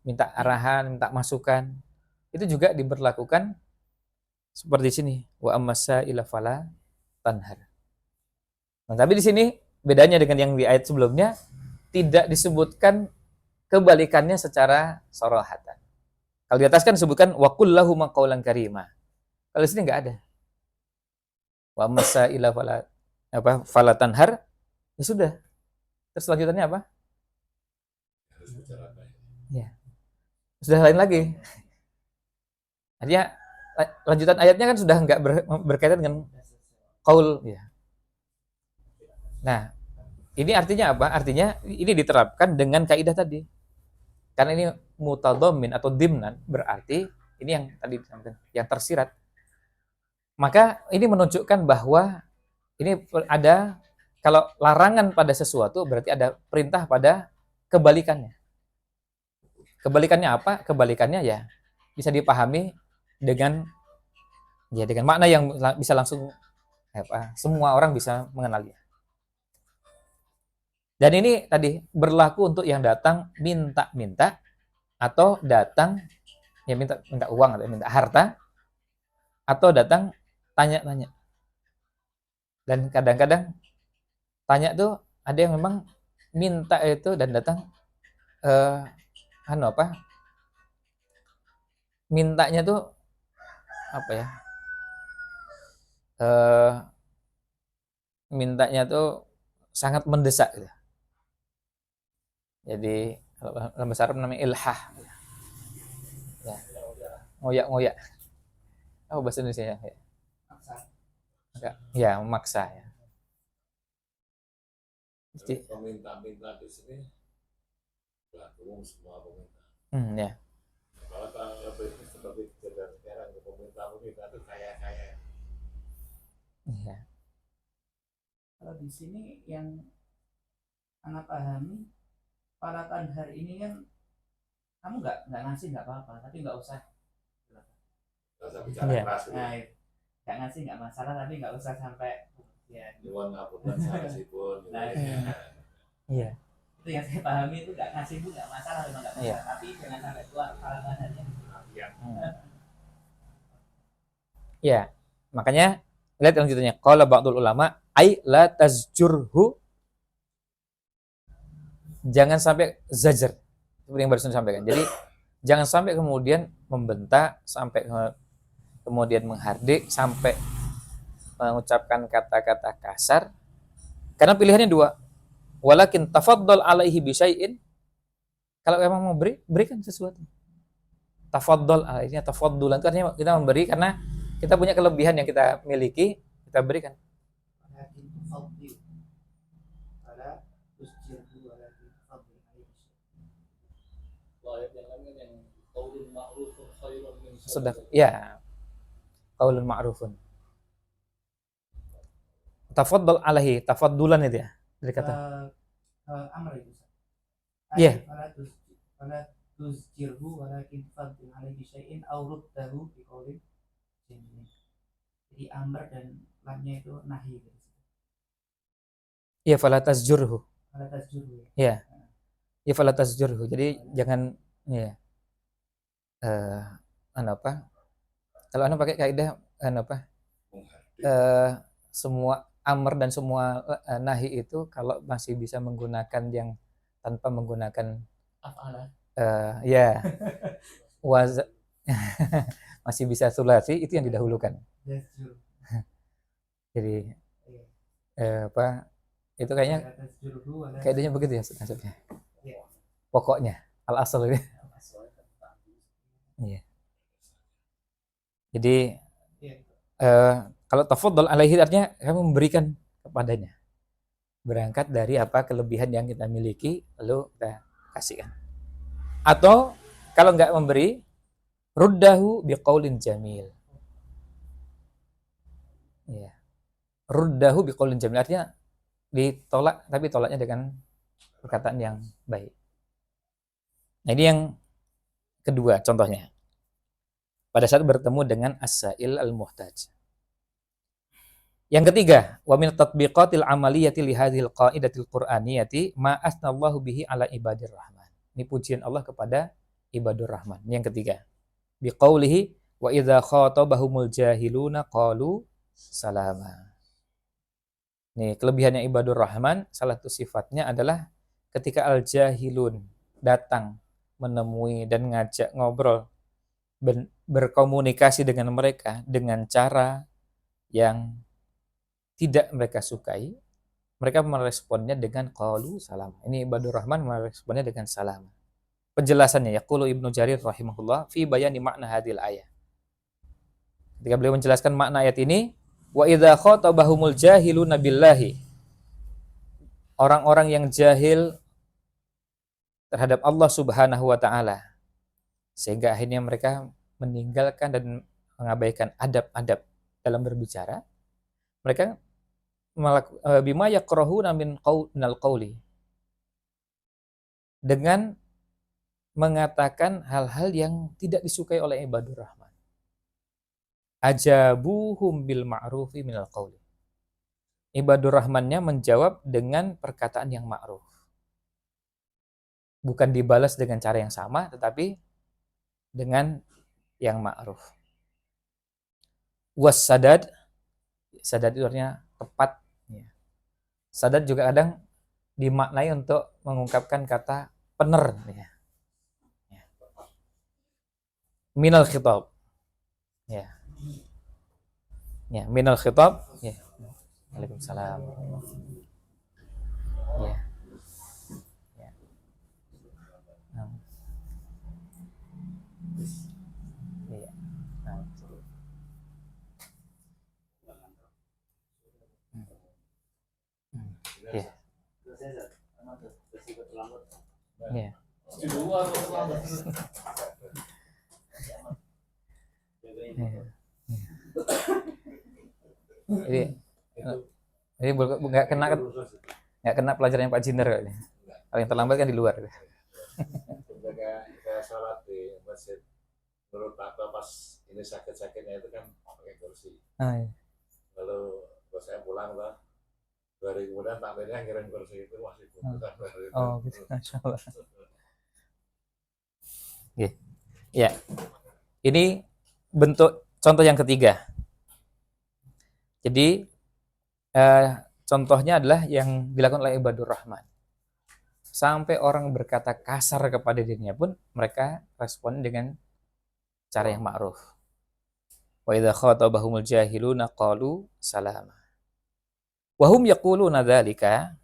minta arahan, minta masukan. Itu juga diberlakukan seperti sini. Wa ammasa ila fala tanhar. Nah, tapi di sini bedanya dengan yang di ayat sebelumnya, tidak disebutkan kebalikannya secara sarahatan. Kalau di atas kan disebutkan wa kullahuma qaulan karima. Kalau di sini enggak ada. Wa masa ila fala tanhar. Ya sudah. Terus lanjutannya apa? Harus bicara baik. Ya. Sudah lain lagi. Artinya lanjutan ayatnya kan sudah enggak berkaitan dengan qaul ya. Nah, ini artinya apa? Artinya ini diterapkan dengan kaidah tadi. Karena ini mutadhammin atau dimnan, berarti ini yang tadi yang tersirat. Maka ini menunjukkan bahwa ini ada, kalau larangan pada sesuatu berarti ada perintah pada kebalikannya. Kebalikannya apa? Kebalikannya ya bisa dipahami dengan makna yang bisa langsung semua orang bisa mengenalnya. Dan ini tadi berlaku untuk yang datang minta-minta atau datang ya minta uang atau minta harta, atau datang tanya-tanya. Dan kadang-kadang tanya tuh ada yang memang minta itu dan datang eh mintanya tuh apa ya? eh Mintanya tuh sangat mendesak gitu. Jadi kalau dalam bahasa Arab namanya ilhah. Ya, ngoyak-ngoyak. Oh, bahasa Indonesia ya. Agak, ya, memaksa ya. Jadi, Peminta-minta di sini nggak umum semua peminta. ya. Kalau lebih seperti kejadian sekarang, peminta-peminta itu kaya-kaya. Iya. Kalau di sini yang anak pahami, para tandhar ini kan kamu nggak ngasih nggak apa-apa, tapi nggak usah. Nggak usah bicara Iya. keras gitu. Nah, nggak ngasih nggak masalah, tapi nggak usah sampai ya. Nyuwun ngapunten sanesipun. Nah, Iya. itu yang saya pahami, itu nggak ngasih pun nggak masalah, memang nggak masalah, Iya. tapi jangan sampai keluar para tandharnya. Ya, makanya lihat yang judulnya qala ba'dul ulama ai la tazjurhu, jangan sampai zajar seperti yang barusan disampaikan. Jadi jangan sampai kemudian membentak, sampai kemudian menghardik, sampai mengucapkan kata-kata kasar. Karena pilihannya dua. Walakin tafaddal alaihi bi syai'in, kalau memang mau berikan sesuatu. Tafaddal alaihi, tafaddulan itu artinya kita memberi karena kita punya kelebihan yang kita miliki, kita berikan. Walakin tufadhil, wala tusjirhu, walakin tufadhil alaihi. Ayat yang lain kan yang qaulun ma'rufun khairun min Sudah, sadaqah. ya. Qaulun ma'rufun. Tafaddal alaihi, tafaddulan itu ya. Dari kata. Amr itu. Iya. Wala tusjirhu, walakin tufadhil alaihi syai'in aw ruddahu biqaulin jamil. Jadi amr dan lamnya itu nahi. Ya fala tazjurhu. Wala tasjurhu. Ya. Ya fala tazjurhu. Jadi jangan ya. Kalau Anda pakai kaidah semua amr dan semua nahi itu kalau masih bisa menggunakan yang tanpa menggunakan Af'ala. ya waz masih bisa sulasi, itu yang didahulukan. Tasjur. Jadi itu kayaknya Wala tasjurhu, wala kaidahnya begitu ya maksudnya. Iya. Pokoknya al asal ini. Iya. Jadi kalau tafaddal alaihi artinya kamu memberikan kepadanya. Berangkat dari apa kelebihan yang kita miliki lalu kita kasihkan. Atau kalau nggak memberi, ruddahu biqaulin jamil. Ya. Ruddahu biqaulin jamil artinya ditolak, tapi tolaknya dengan perkataan yang baik. Nah, ini yang kedua contohnya. Pada saat bertemu dengan as-sa'il al-muhtaj. Yang ketiga, wa min tatbiqatil amaliyati li hadhil qaidatil qur'aniyati ma asnallahu bihi ala ibadir rahman. Ini pujian Allah kepada ibadur rahman. Ini yang ketiga. Biqaulihi wa idza khatabahumul jahiluna qalu salama. Nih, kelebihannya ibadur rahman, salah satu sifatnya adalah ketika al-jahilun datang menemui dan ngajak ngobrol, berkomunikasi dengan mereka dengan cara yang tidak mereka sukai, mereka meresponnya dengan qalu salam. Ini ibadur rahman meresponnya dengan salam. Penjelasannya yaqulu Ibnu Jarir rahimahullah fi bayani makna hadhil ayat. Ketika beliau menjelaskan makna ayat ini, wa idza khatabahumul jahiluna billahi, orang-orang yang jahil terhadap Allah Subhanahu wa taala, sehingga akhirnya mereka meninggalkan dan mengabaikan adab-adab dalam berbicara, mereka bima yakrahuna minal qauli, dengan mengatakan hal-hal yang tidak disukai oleh ibadur rahman. Ajabuhum bil ma'rufi minal qauli. Ibadur rahmannya menjawab dengan perkataan yang ma'ruf. bukan dibalas dengan cara yang sama, tetapi dengan yang ma'ruf. Wassadad, sadad itu artinya tepat. Ya. Sadad juga kadang dimaknai untuk mengungkapkan kata benar. Ya. Ya. Minal khitab. Ya. Ya, minal khitab. Ya. Waalaikumsalam. Ya. Ya. Nah. Iya. Nah. Ya. Ya. Di luar terlambat. Ya. Jadi nggak kena pelajaran Pak Jinder kayaknya. Kalau yang terlambat kan di luar. Kayak sholat di masjid, menurut Pak pas ini sakit-sakitnya itu kan pakai kursi. Ah, iya. Lalu pas saya pulang lah, 2 hari kemudian takmirnya ngirim kursi itu masih bungkusan baru itu. Oh gitu, Masya Allah. Yeah. Ya, ini bentuk contoh yang ketiga. Jadi contohnya adalah yang dilakukan oleh ibadur rahman. Sampai orang berkata kasar kepada dirinya pun mereka respon dengan cara yang ma'ruf. Wa idza khatabahumul jahiluna qalu salama. Wa hum yaquluna dzalika,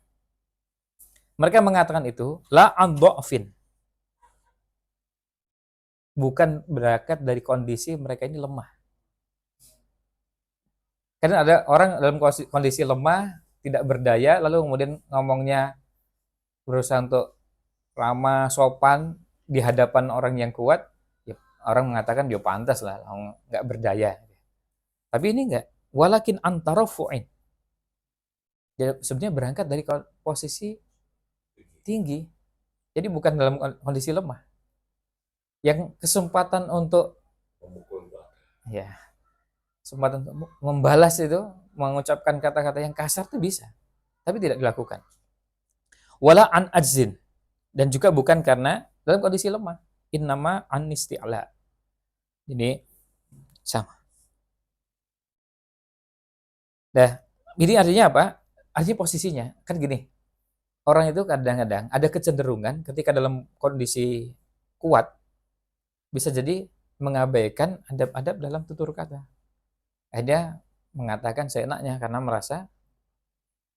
mereka mengatakan itu la an dha'fin. Bukan berangkat dari kondisi mereka ini lemah. Karena ada orang dalam kondisi lemah, tidak berdaya, lalu kemudian ngomongnya berusaha untuk ramah, sopan di hadapan orang yang kuat, ya, orang mengatakan dia pantas lah, nggak berdaya. Tapi ini enggak. Walakin antarafu'in. Jadi sebenarnya berangkat dari posisi tinggi. Jadi bukan dalam kondisi lemah. Yang kesempatan untuk Memukul ya, kesempatan untuk membalas itu, mengucapkan kata-kata yang kasar itu bisa, tapi tidak dilakukan. Wala an ajzin, dan juga bukan karena dalam kondisi lemah. Innama an isti'la. Ini sama. Nah, ini artinya apa? Artinya posisinya kan gini. Orang itu kadang-kadang ada kecenderungan ketika dalam kondisi kuat bisa jadi mengabaikan adab-adab dalam tutur kata. Akhirnya mengatakan seenaknya karena merasa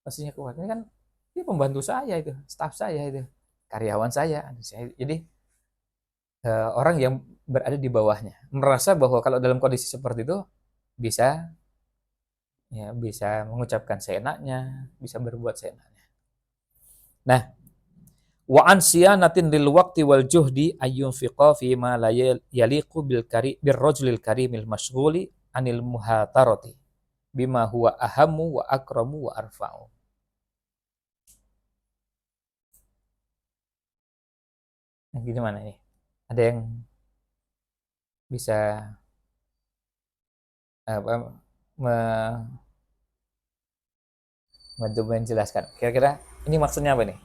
posisinya kuat. Ini kan ini pembantu saya itu, staf saya itu, karyawan saya. Jadi orang yang berada di bawahnya merasa bahwa kalau dalam kondisi seperti itu bisa ya bisa mengucapkan seenaknya, bisa berbuat seenaknya. Nah, wa an siyanatin lil waqti wal juhdi ayyunfiqa fi ma la yaliqu bir rajulil karimil masyghuli anil muhatarati bima huwa ahammu wa akramu wa arfa'u. Nah, gimana ini? Ada yang bisa apa menjelaskan? Kira-kira ini maksudnya apa nih?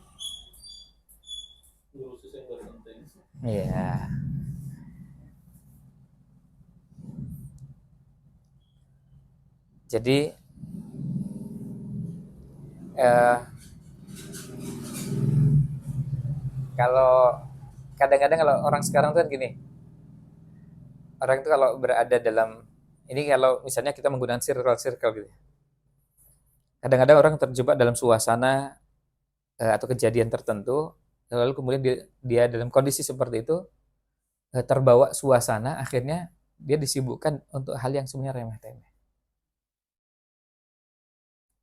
Ngurusin yang penting. Iya. Jadi kalau kadang-kadang kalau orang sekarang tuh kan gini, orang itu kalau berada dalam ini, kalau misalnya kita menggunakan circle gitu, kadang-kadang orang terjebak dalam suasana atau kejadian tertentu, lalu kemudian dia dalam kondisi seperti itu terbawa suasana, akhirnya dia disibukkan untuk hal yang sebenarnya remeh-temeh.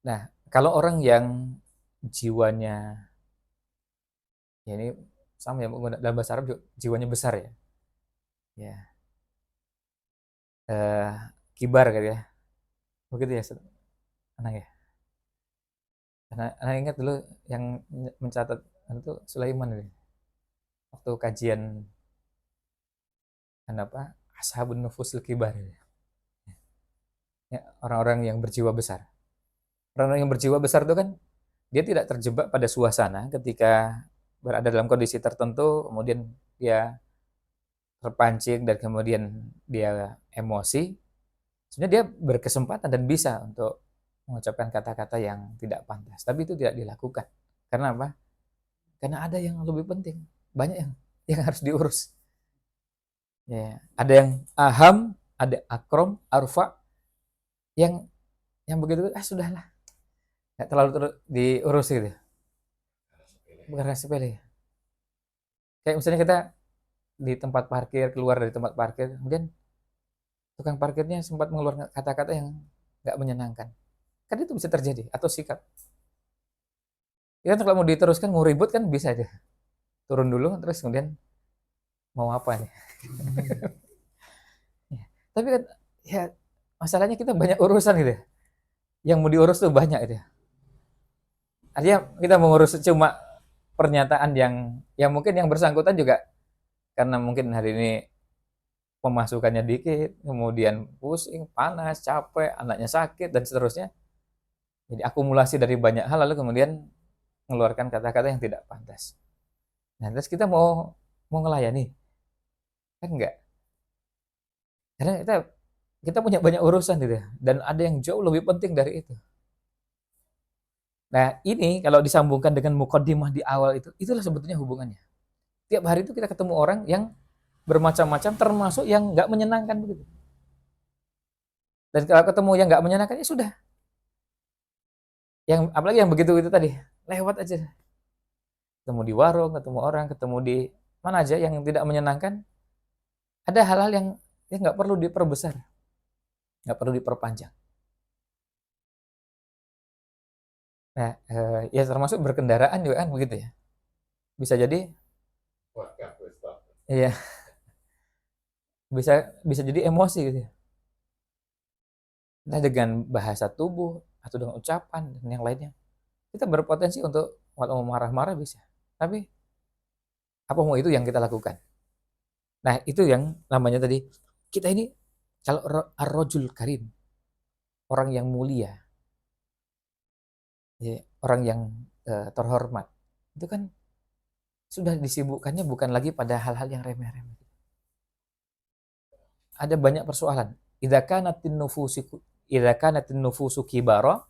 Nah, kalau orang yang jiwanya, ya ini sama ya, dalam bahasa Arab juga, jiwanya besar ya, ya kibar gitu ya, begitu ya anak ya. Karena anak ingat dulu yang mencatat itu Sulaiman ini, waktu kajian apa ashabun nufusil kibar ya, orang-orang yang berjiwa besar. Orang-orang yang berjiwa besar itu kan dia tidak terjebak pada suasana ketika berada dalam kondisi tertentu, kemudian dia terpancing dan kemudian dia emosi, sebenarnya dia berkesempatan dan bisa untuk mengucapkan kata-kata yang tidak pantas. Tapi itu tidak dilakukan. Karena apa? Karena ada yang lebih penting. Banyak yang harus diurus. Ya, ada yang aham, ada akrom, arfa, yang begitu, sudahlah, nggak terlalu diurus gitu. Bukan hal sepele. Kayak misalnya kita di tempat parkir, keluar dari tempat parkir, kemudian tukang parkirnya sempat mengeluarkan kata-kata yang nggak menyenangkan. Kan itu bisa terjadi, atau sikap. Ya kan kalau mau diteruskan, mau ribut kan bisa aja. Turun dulu, terus kemudian mau apa nih. Ya. Tapi kan, ya masalahnya kita banyak urusan gitu ya. Yang mau diurus tuh banyak gitu ya. Artinya kita mengurus cuma pernyataan yang mungkin yang bersangkutan juga karena mungkin hari ini pemasukannya dikit, kemudian pusing, panas, capek, anaknya sakit dan seterusnya. Jadi akumulasi dari banyak hal lalu kemudian mengeluarkan kata-kata yang tidak pantas. Nah, terus kita mau ngelayani kan enggak? Karena kita punya banyak urusan gitu ya, dan ada yang jauh lebih penting dari itu. Nah, ini kalau disambungkan dengan mukaddimah di awal itu, itulah sebetulnya hubungannya. Tiap hari itu kita ketemu orang yang bermacam-macam, termasuk yang nggak menyenangkan begitu. Dan kalau ketemu yang nggak menyenangkan, ya sudah. Apalagi yang begitu itu tadi, lewat aja. Ketemu di warung, ketemu orang, ketemu di mana aja yang tidak menyenangkan, ada hal-hal yang nggak perlu diperbesar, nggak perlu diperpanjang. Nah, ya termasuk berkendaraan juga kan begitu ya. Bisa jadi, iya, bisa jadi emosi gitu ya. Entah dengan bahasa tubuh atau dengan ucapan dan yang lainnya. Kita berpotensi untuk kalau mau marah-marah bisa. Tapi apa mau itu yang kita lakukan? Nah, itu yang namanya tadi kita ini kalau ar-rajul karim, orang yang mulia, ya, orang yang terhormat, itu kan sudah disibukkannya bukan lagi pada hal-hal yang remeh-remeh. Ada banyak persoalan. Idza kanatin nufusu kibara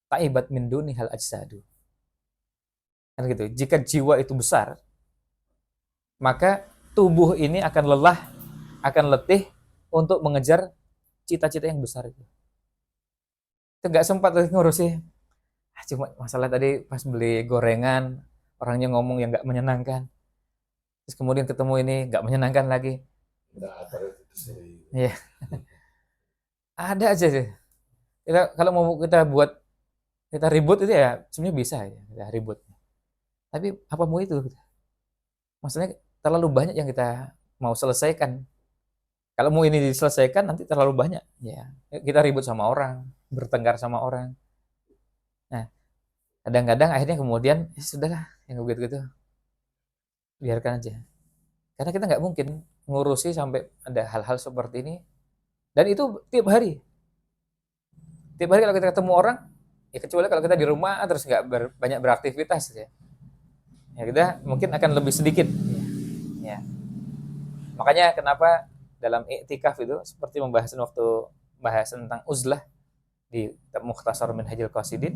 ta'ibat min dunihal ajsadu. Kan gitu. Jika jiwa itu besar, maka tubuh ini akan lelah, akan letih untuk mengejar cita-cita yang besar itu. Itu nggak sempat ngurusin. Cuma masalah tadi pas beli gorengan, orangnya ngomong yang nggak menyenangkan. Terus kemudian ketemu ini nggak menyenangkan lagi. Iya. Ada aja sih. Kalau mau kita ribut itu ya sebenarnya bisa ya kita ribut. Tapi apa mau itu? Maksudnya terlalu banyak yang kita mau selesaikan. Kalau mau ini diselesaikan nanti terlalu banyak. Ya, kita ribut sama orang, bertengkar sama orang. Nah, kadang-kadang akhirnya kemudian sudahlah yang begitu-gitu biarkan aja. Karena kita nggak mungkin ngurusi sampai ada hal-hal seperti ini. Dan itu tiap hari. Tiap hari kalau kita ketemu orang, ya kecuali kalau kita di rumah terus nggak banyak beraktivitas ya. Ya kita mungkin akan lebih sedikit. Ya. Makanya kenapa dalam i'tikaf itu seperti bahas tentang uzlah di Mukhtasar Minhajul Qasidin,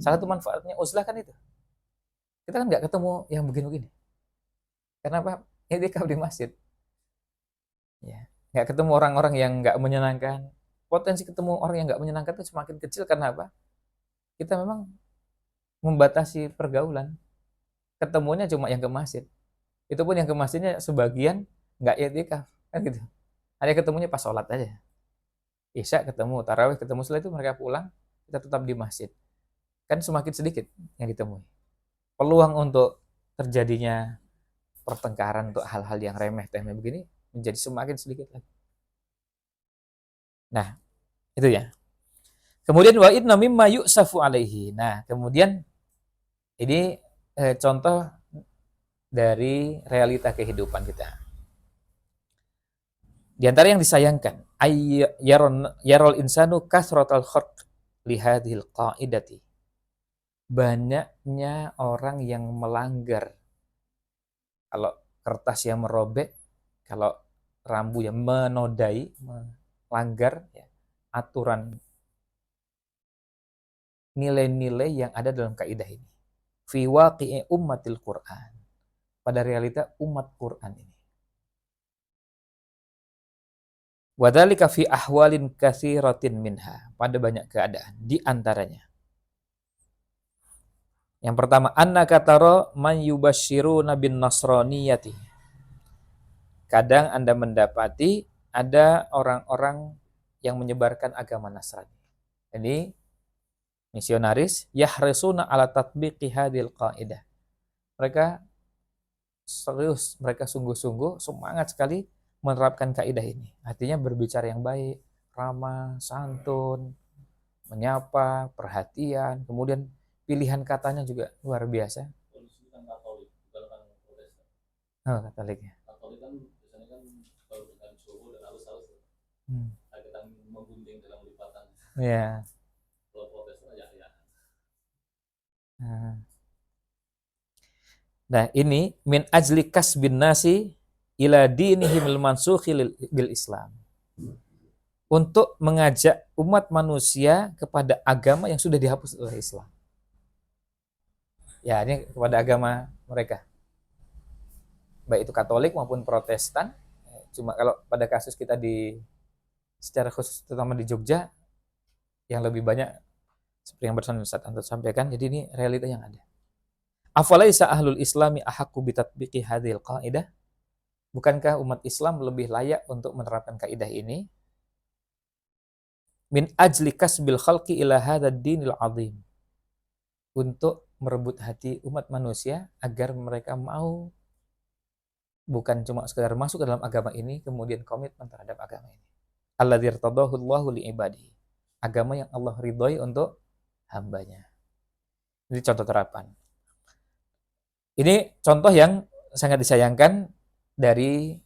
salah satu manfaatnya uzlah kan itu. Kita kan nggak ketemu yang begini-begini. Kenapa? I'tikaf di masjid. Ya. Nggak ketemu orang-orang yang nggak menyenangkan. Potensi ketemu orang yang nggak menyenangkan itu semakin kecil karena apa? Kita memang membatasi pergaulan. Ketemunya cuma yang ke masjid. Itu pun yang ke masjidnya sebagian nggak i'tikaf kan gitu. Ada ketemunya pas sholat aja. Isya ketemu, tarawih ketemu, setelah itu mereka pulang, kita tetap di masjid. Kan semakin sedikit yang ditemui. Peluang untuk terjadinya pertengkaran untuk hal-hal yang remeh-temeh begini menjadi semakin sedikit lagi. Nah, itu ya. Kemudian wa inna mimma yu'safu alaihi. Nah, kemudian ini contoh dari realita kehidupan kita. Di antara yang disayangkan, yarol insanu kasratal kharq li hadhil qa'idati. banyaknya orang yang melanggar. Kalau kertas yang merobek, kalau rambu yang menodai, melanggar ya, aturan nilai-nilai yang ada dalam kaidah ini. Fi waqi'i ummatil Qur'an. Pada realita umat Quran ini. Wadzalika fi ahwalin katsiratin minha. Pada banyak keadaan. Di antaranya. Yang pertama, annaka tara man yubashshiruna bin nasraniyati. Kadang Anda mendapati ada orang-orang yang menyebarkan agama Nasrani. Ini misionaris yahrisuna ala tatbiqi hadhil qaidah. Mereka serius, mereka sungguh-sungguh semangat sekali menerapkan kaidah ini. Artinya berbicara yang baik, ramah, santun, menyapa, perhatian, kemudian pilihan katanya juga luar biasa. Kondisi kan Katolik, bukan kan Protestan. Oh, Katoliknya. Katolik kan biasanya kan kalau dengan Jowo dan halus-halus kita menggunting dalam lipatan. Iya. Kalau Protestan ya. Nah, ini min ajli kasbin nasi ila dinihimil mansukhi bil Islam. Untuk mengajak umat manusia kepada agama yang sudah dihapus oleh Islam. Ya, ini kepada agama mereka. Baik itu Katolik maupun Protestan. Cuma kalau pada kasus kita secara khusus terutama di Jogja, yang lebih banyak seperti yang barusan Ustaz Anto sampaikan, jadi ini realita yang ada. Afalaisa ahlul islami ahaqqu bitatbiqi hadhil qaidah? Bukankah umat Islam lebih layak untuk menerapkan kaidah ini? Min ajli kasbil khalqi ila hadzal dinil azim. Untuk merebut hati umat manusia agar mereka mau bukan cuma sekedar masuk ke dalam agama ini, kemudian komitmen terhadap agama ini. Alladzi irtadahu Allahu li ibadihi. Agama yang Allah ridhoi untuk hambanya. Ini contoh terapan. Ini contoh yang sangat disayangkan dari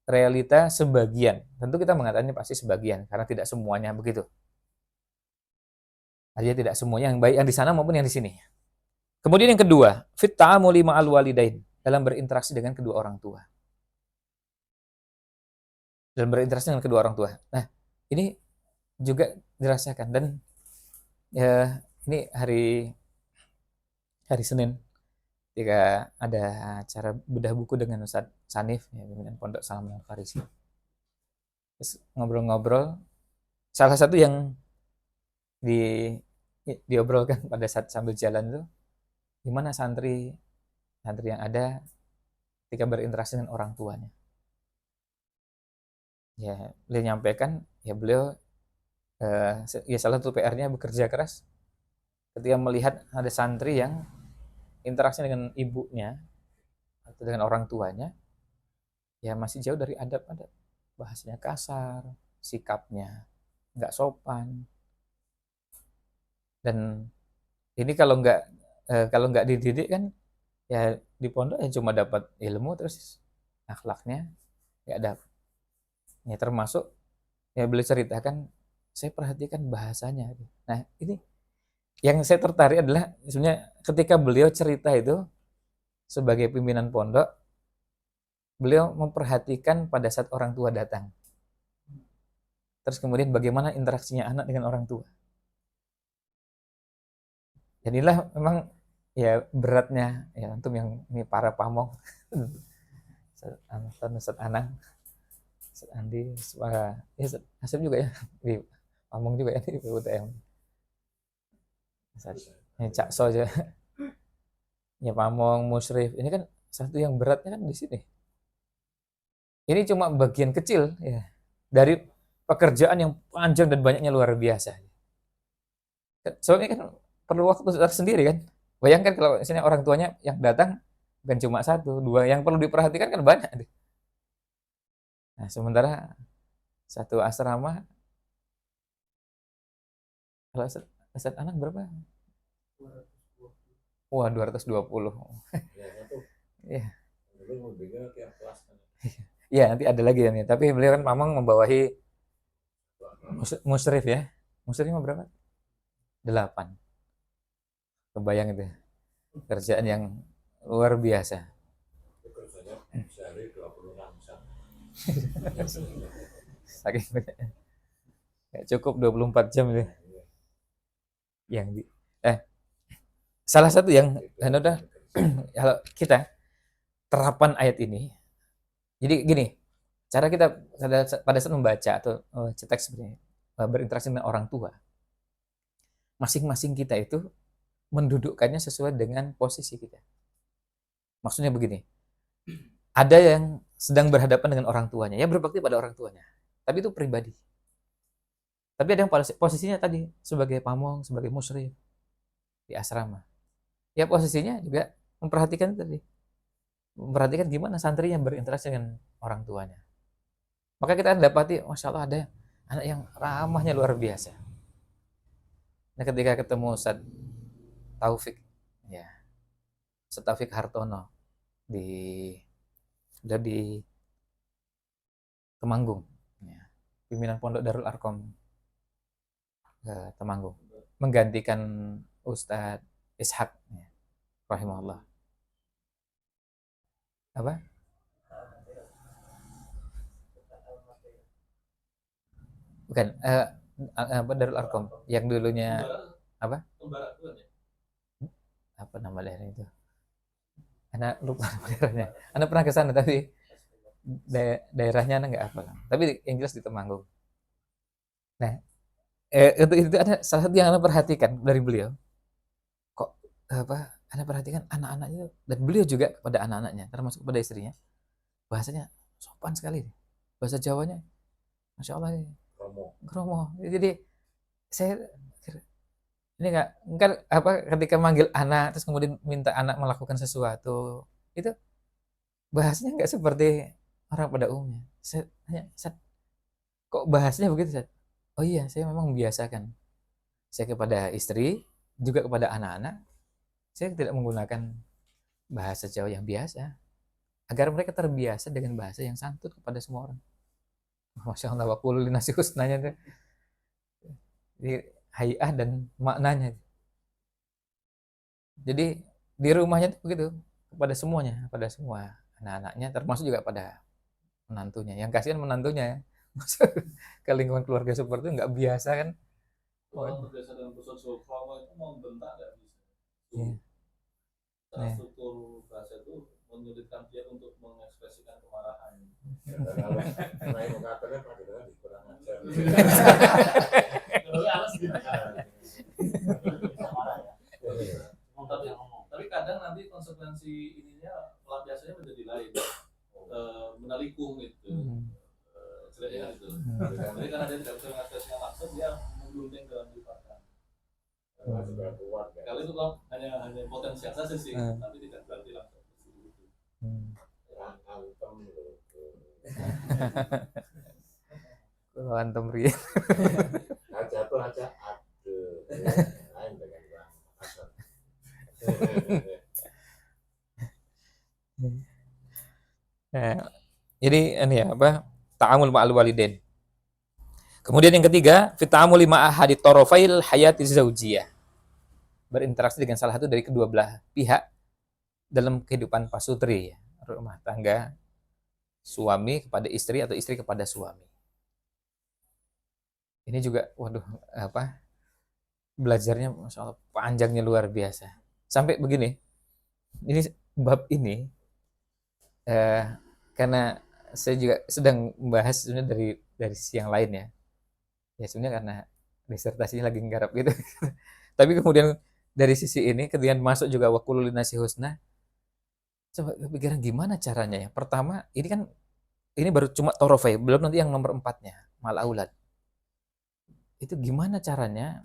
realita sebagian. Tentu kita mengatakan pasti sebagian, karena tidak semuanya begitu. Artinya tidak semuanya yang baik yang di sana maupun yang di sini. Kemudian yang kedua, fit ta'amuli ma'al walidain, dalam berinteraksi dengan kedua orang tua. Dalam berinteraksi dengan kedua orang tua. Nah, ini juga dirasakan dan ya ini hari Senin ketika ada acara bedah buku dengan Ustaz Sanif, ya, pimpinan Pondok Salam Al-Farisi. Terus ngobrol-ngobrol, salah satu yang diobrolkan pada saat sambil jalan itu, gimana santri yang ada ketika berinteraksi dengan orang tuanya. Ya, beliau nyampaikan, ya beliau ya salah satu PR-nya bekerja keras ketika melihat ada santri yang interaksi dengan ibunya atau dengan orang tuanya ya masih jauh dari adab-adab, bahasanya kasar, sikapnya nggak sopan, dan ini kalau nggak dididik kan ya di pondok ya cuma dapat ilmu terus akhlaknya nggak dapat. Ya termasuk ya beliau ceritakan, saya perhatikan bahasanya. Nah ini yang saya tertarik adalah sebenarnya ketika beliau cerita itu sebagai pimpinan pondok, beliau memperhatikan pada saat orang tua datang. Terus kemudian bagaimana interaksinya anak dengan orang tua. Jadilah memang ya beratnya ya antum yang ini para pamong, Ustaz Anang, Ustaz Andi, ya Asep juga ya, di pamong juga ya di PUTM. Ya, Cak So aja. Ya Pamong, Musyrif. Ini kan satu yang beratnya kan di sini. Ini cuma bagian kecil ya dari pekerjaan yang panjang dan banyaknya luar biasa. Soalnya kan perlu waktu tersendiri kan. Bayangkan kalau misalnya orang tuanya yang datang bukan cuma satu, dua, yang perlu diperhatikan kan banyak. Nah, sementara satu asrama kalau Ustaz Anak berapa? Wah, 220. Ya, itu. Iya. Dulu mobilnya tiap kelas kan. Iya, nanti ada lagi ya nih. Tapi beliau kan memang membawahi Musyrif ya. Musyrif berapa? 8. Kebayang itu kerjaan yang luar biasa. Itu kerjanya sehari 26 jam. Saking banyaknya. Nggak cukup 24 jam itu. Yang salah satu yang udah kalau kita terapan ayat ini. Jadi gini, cara kita pada saat membaca atau cetek sebenarnya berinteraksi dengan orang tua, masing-masing kita itu mendudukkannya sesuai dengan posisi kita. Maksudnya begini, ada yang sedang berhadapan dengan orang tuanya, ya berbakti pada orang tuanya, tapi itu pribadi. Tapi ada yang posisinya tadi sebagai pamong, sebagai musyrif di asrama. Ya posisinya juga memperhatikan tadi, memperhatikan gimana santrinya berinteraksi dengan orang tuanya. Maka kita dapati, masya Allah ada anak yang ramahnya luar biasa. Nah ketika ketemu Ustaz Taufik, ya Ustaz Taufik Hartono di Temanggung, ya, pimpinan Pondok Darul Arkom Temanggung, menggantikan Ustadz Ishak, ya, rahimahullah. Apa? Bukan, apa Darul Arkom yang dulunya apa? Apa nama daerah itu? Anak lupa nama daerahnya. Anak pernah ke sana tapi daerahnya anak nggak hafal. Tapi yang jelas di Temanggung. Nah, untuk itu ada salah satu yang Anda perhatikan dari beliau. Kok Anda perhatikan anak-anaknya dan beliau juga kepada anak-anaknya, termasuk kepada istrinya. Bahasanya sopan sekali. Bahasa Jawanya Masya Allah ini. Kromo. Jadi saya ini kan ketika manggil anak terus kemudian minta anak melakukan sesuatu, itu bahasanya nggak seperti orang pada umumnya. Saya tanya, kok bahasanya begitu, Ustaz? Oh iya, saya memang membiasakan. Saya kepada istri, juga kepada anak-anak, saya tidak menggunakan bahasa Jawa yang biasa. Agar mereka terbiasa dengan bahasa yang santun kepada semua orang. Masya Allah, wa qulu linasi husnanya itu. Jadi, hayah dan maknanya. Jadi, di rumahnya itu begitu. Kepada semuanya, pada semua anak-anaknya, termasuk juga pada menantunya. Yang kasihan menantunya. Ke lingkungan keluarga seperti itu nggak biasa kan. Kalau terbiasa dengan pesan kromo itu mau bentak nggak bisa. Nah. Struktur bahasa itu menyulitkan dia untuk mengekspresikan kemarahan. Karena edukatornya panggilannya kurang ajar. Tapi kadang nanti konsekuensi ininya pelampiasannya menjadi lain, menalikung gitu. Jeleknya gitu. Jadi karena dia tidak bisa mengekspresikan langsung, dia menggunting dalam lipatan. Kalau itu kan hanya potensial saja sih, tapi tidak berarti langsung seperti itu. Kalau antum ri. Jatuh aja aduh. Lain dengan bang. Nah, jadi ini ya ta'amul ma'al walidain. Kemudian yang ketiga, fi ta'amuli ma'a ahadi tarafail hayati zaujiyah. Berinteraksi dengan salah satu dari kedua belah pihak dalam kehidupan pasutri, rumah tangga, suami kepada istri atau istri kepada suami. Ini juga, waduh, belajarnya Masya Allah, panjangnya luar biasa. Sampai begini, ini bab ini, karena saya juga sedang membahas sebenarnya dari sisi yang lain ya. Ya sebenarnya karena disertasinya lagi nggarap gitu. Tapi kemudian dari sisi ini kemudian masuk juga wa qulu linasi husna. Coba kepikiran gimana caranya ya. Pertama, ini baru cuma torofai, belum nanti yang nomor 4-nya, mal aulad. Itu gimana caranya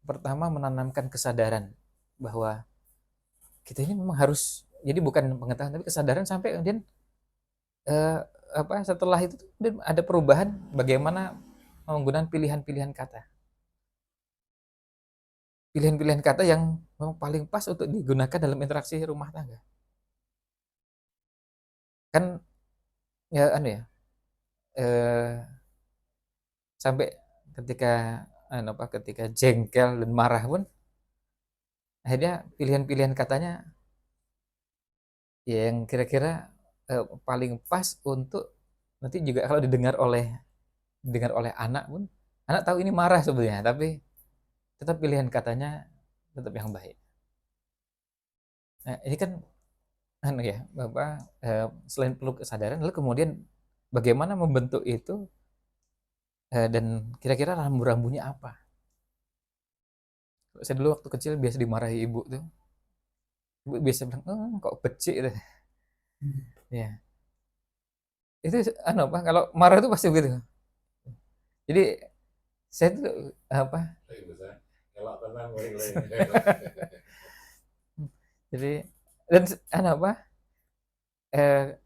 pertama menanamkan kesadaran bahwa kita ini memang harus, jadi bukan pengetahuan tapi kesadaran sampai kemudian setelah itu ada perubahan bagaimana menggunakan pilihan-pilihan kata. Pilihan-pilihan kata yang memang paling pas untuk digunakan dalam interaksi rumah tangga. Kan ya sampai ketika jengkel dan marah pun Akhirnya pilihan-pilihan katanya ya yang kira-kira paling pas untuk nanti juga kalau didengar oleh anak pun, anak tahu ini marah sebenarnya, tapi tetap pilihan katanya tetap yang baik. Nah, ini kan anu ya, Bapak, selain perlu kesadaran, lalu kemudian bagaimana membentuk itu, dan kira-kira rambu-rambunya apa? Saya dulu waktu kecil biasa dimarahi ibu tuh, ibu biasa bilang, kok becik," gitu. Ya, itu anu apa, kalau marah itu pasti begitu. Jadi saya tuh apa, Tapi bisa elok tenang mulai. jadi dan anu apa, eee,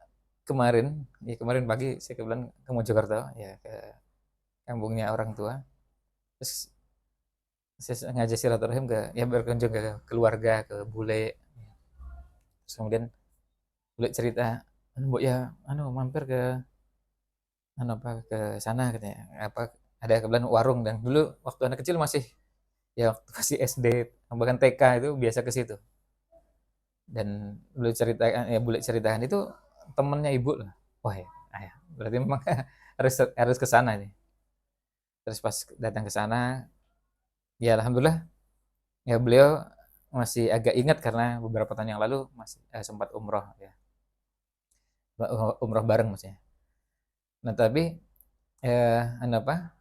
kemarin pagi saya kebetulan ke Mojokerto, ya ke kampungnya orang tua, terus saya sengaja silaturahim ya berkunjung ke keluarga, ke bule, terus kemudian bule cerita, "Anu Mbok ya, anu mampir ke anu apa, ke sana," katanya, apa, ada kebetulan warung dan dulu waktu anak kecil masih ya waktu masih SD, bahkan TK itu biasa ke situ. Dan bule ceritakan itu temennya ibu loh. Wah ya, ya berarti memang harus harus ke sana nih. Terus pas datang ke sana, ya alhamdulillah ya beliau masih agak ingat karena beberapa tahun yang lalu masih sempat umroh ya. Umroh bareng maksudnya. Nah, tapi anu apa?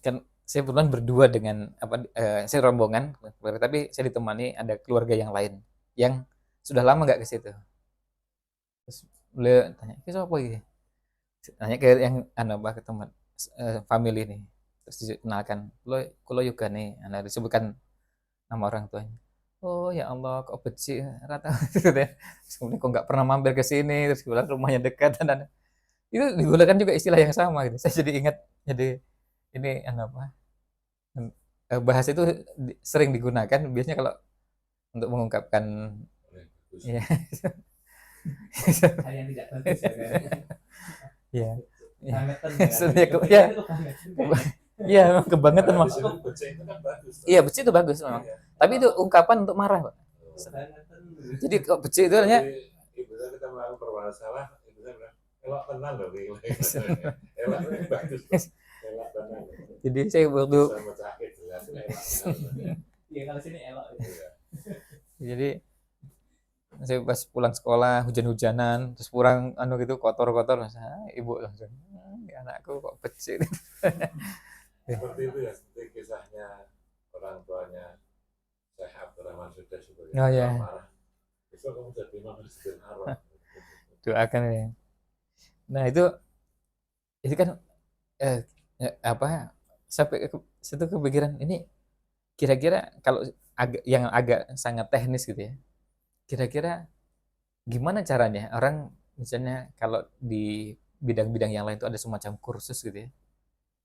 Kan saya kebetulan berdua dengan apa saya rombongan, tapi saya ditemani ada keluarga yang lain yang sudah lama nggak ke situ. Terus beliau tanya, "Ki sapa iki?" Nanya ke yang anu apa, ke teman family ini. Terus dikenalkan, "Kulo yugane," nah disebutkan nama orang tuanya. "Oh ya Allah, kok becik rata," gitu ya. Terus kemudian, "Kok nggak pernah mampir ke sini?" Terus bilang rumahnya dekat dan itu digunakan juga istilah yang sama gitu. Saya jadi ingat, jadi ini anu apa, bahasa itu sering digunakan biasanya kalau untuk mengungkapkan Bagus. ya. Hal yang tidak bagus ya kan. Iya. Iya. Kebangetan ya. Maksudnya Kebangetan ya, itu kebangetan. iya memang kebangetan Kalau Mas. disebut becek itu kan bagus. Iya, becik itu bagus memang. Iya. Tapi itu ungkapan untuk marah, Pak. Kebangetan. Jadi kok becik itu hanya Jadi ibu saya kita melakukan perbuatan salah, ibu saya bilang, elok tenang loh, elok itu bagus loh. Elok tenang. jadi saya waktu Bisa mencakit jelas, elok tenang. Iya kalau sini elok. Iya. jadi saya pas pulang sekolah hujan-hujanan terus pulang anu gitu kotor-kotor ibu langsung anakku kok becik. Seperti itu ya, seperti kisahnya orang tuanya Syekh Abdurrahman Sudah Oh kalau ya, marah. Besok kamu jadi imam Masjidil Haram. doakan ya. Nah itu kan eh, apa sampai situ kepikiran ini kira-kira kalau yang agak sangat teknis gitu ya. Kira-kira gimana caranya orang misalnya kalau di bidang-bidang yang lain itu ada semacam kursus gitu ya.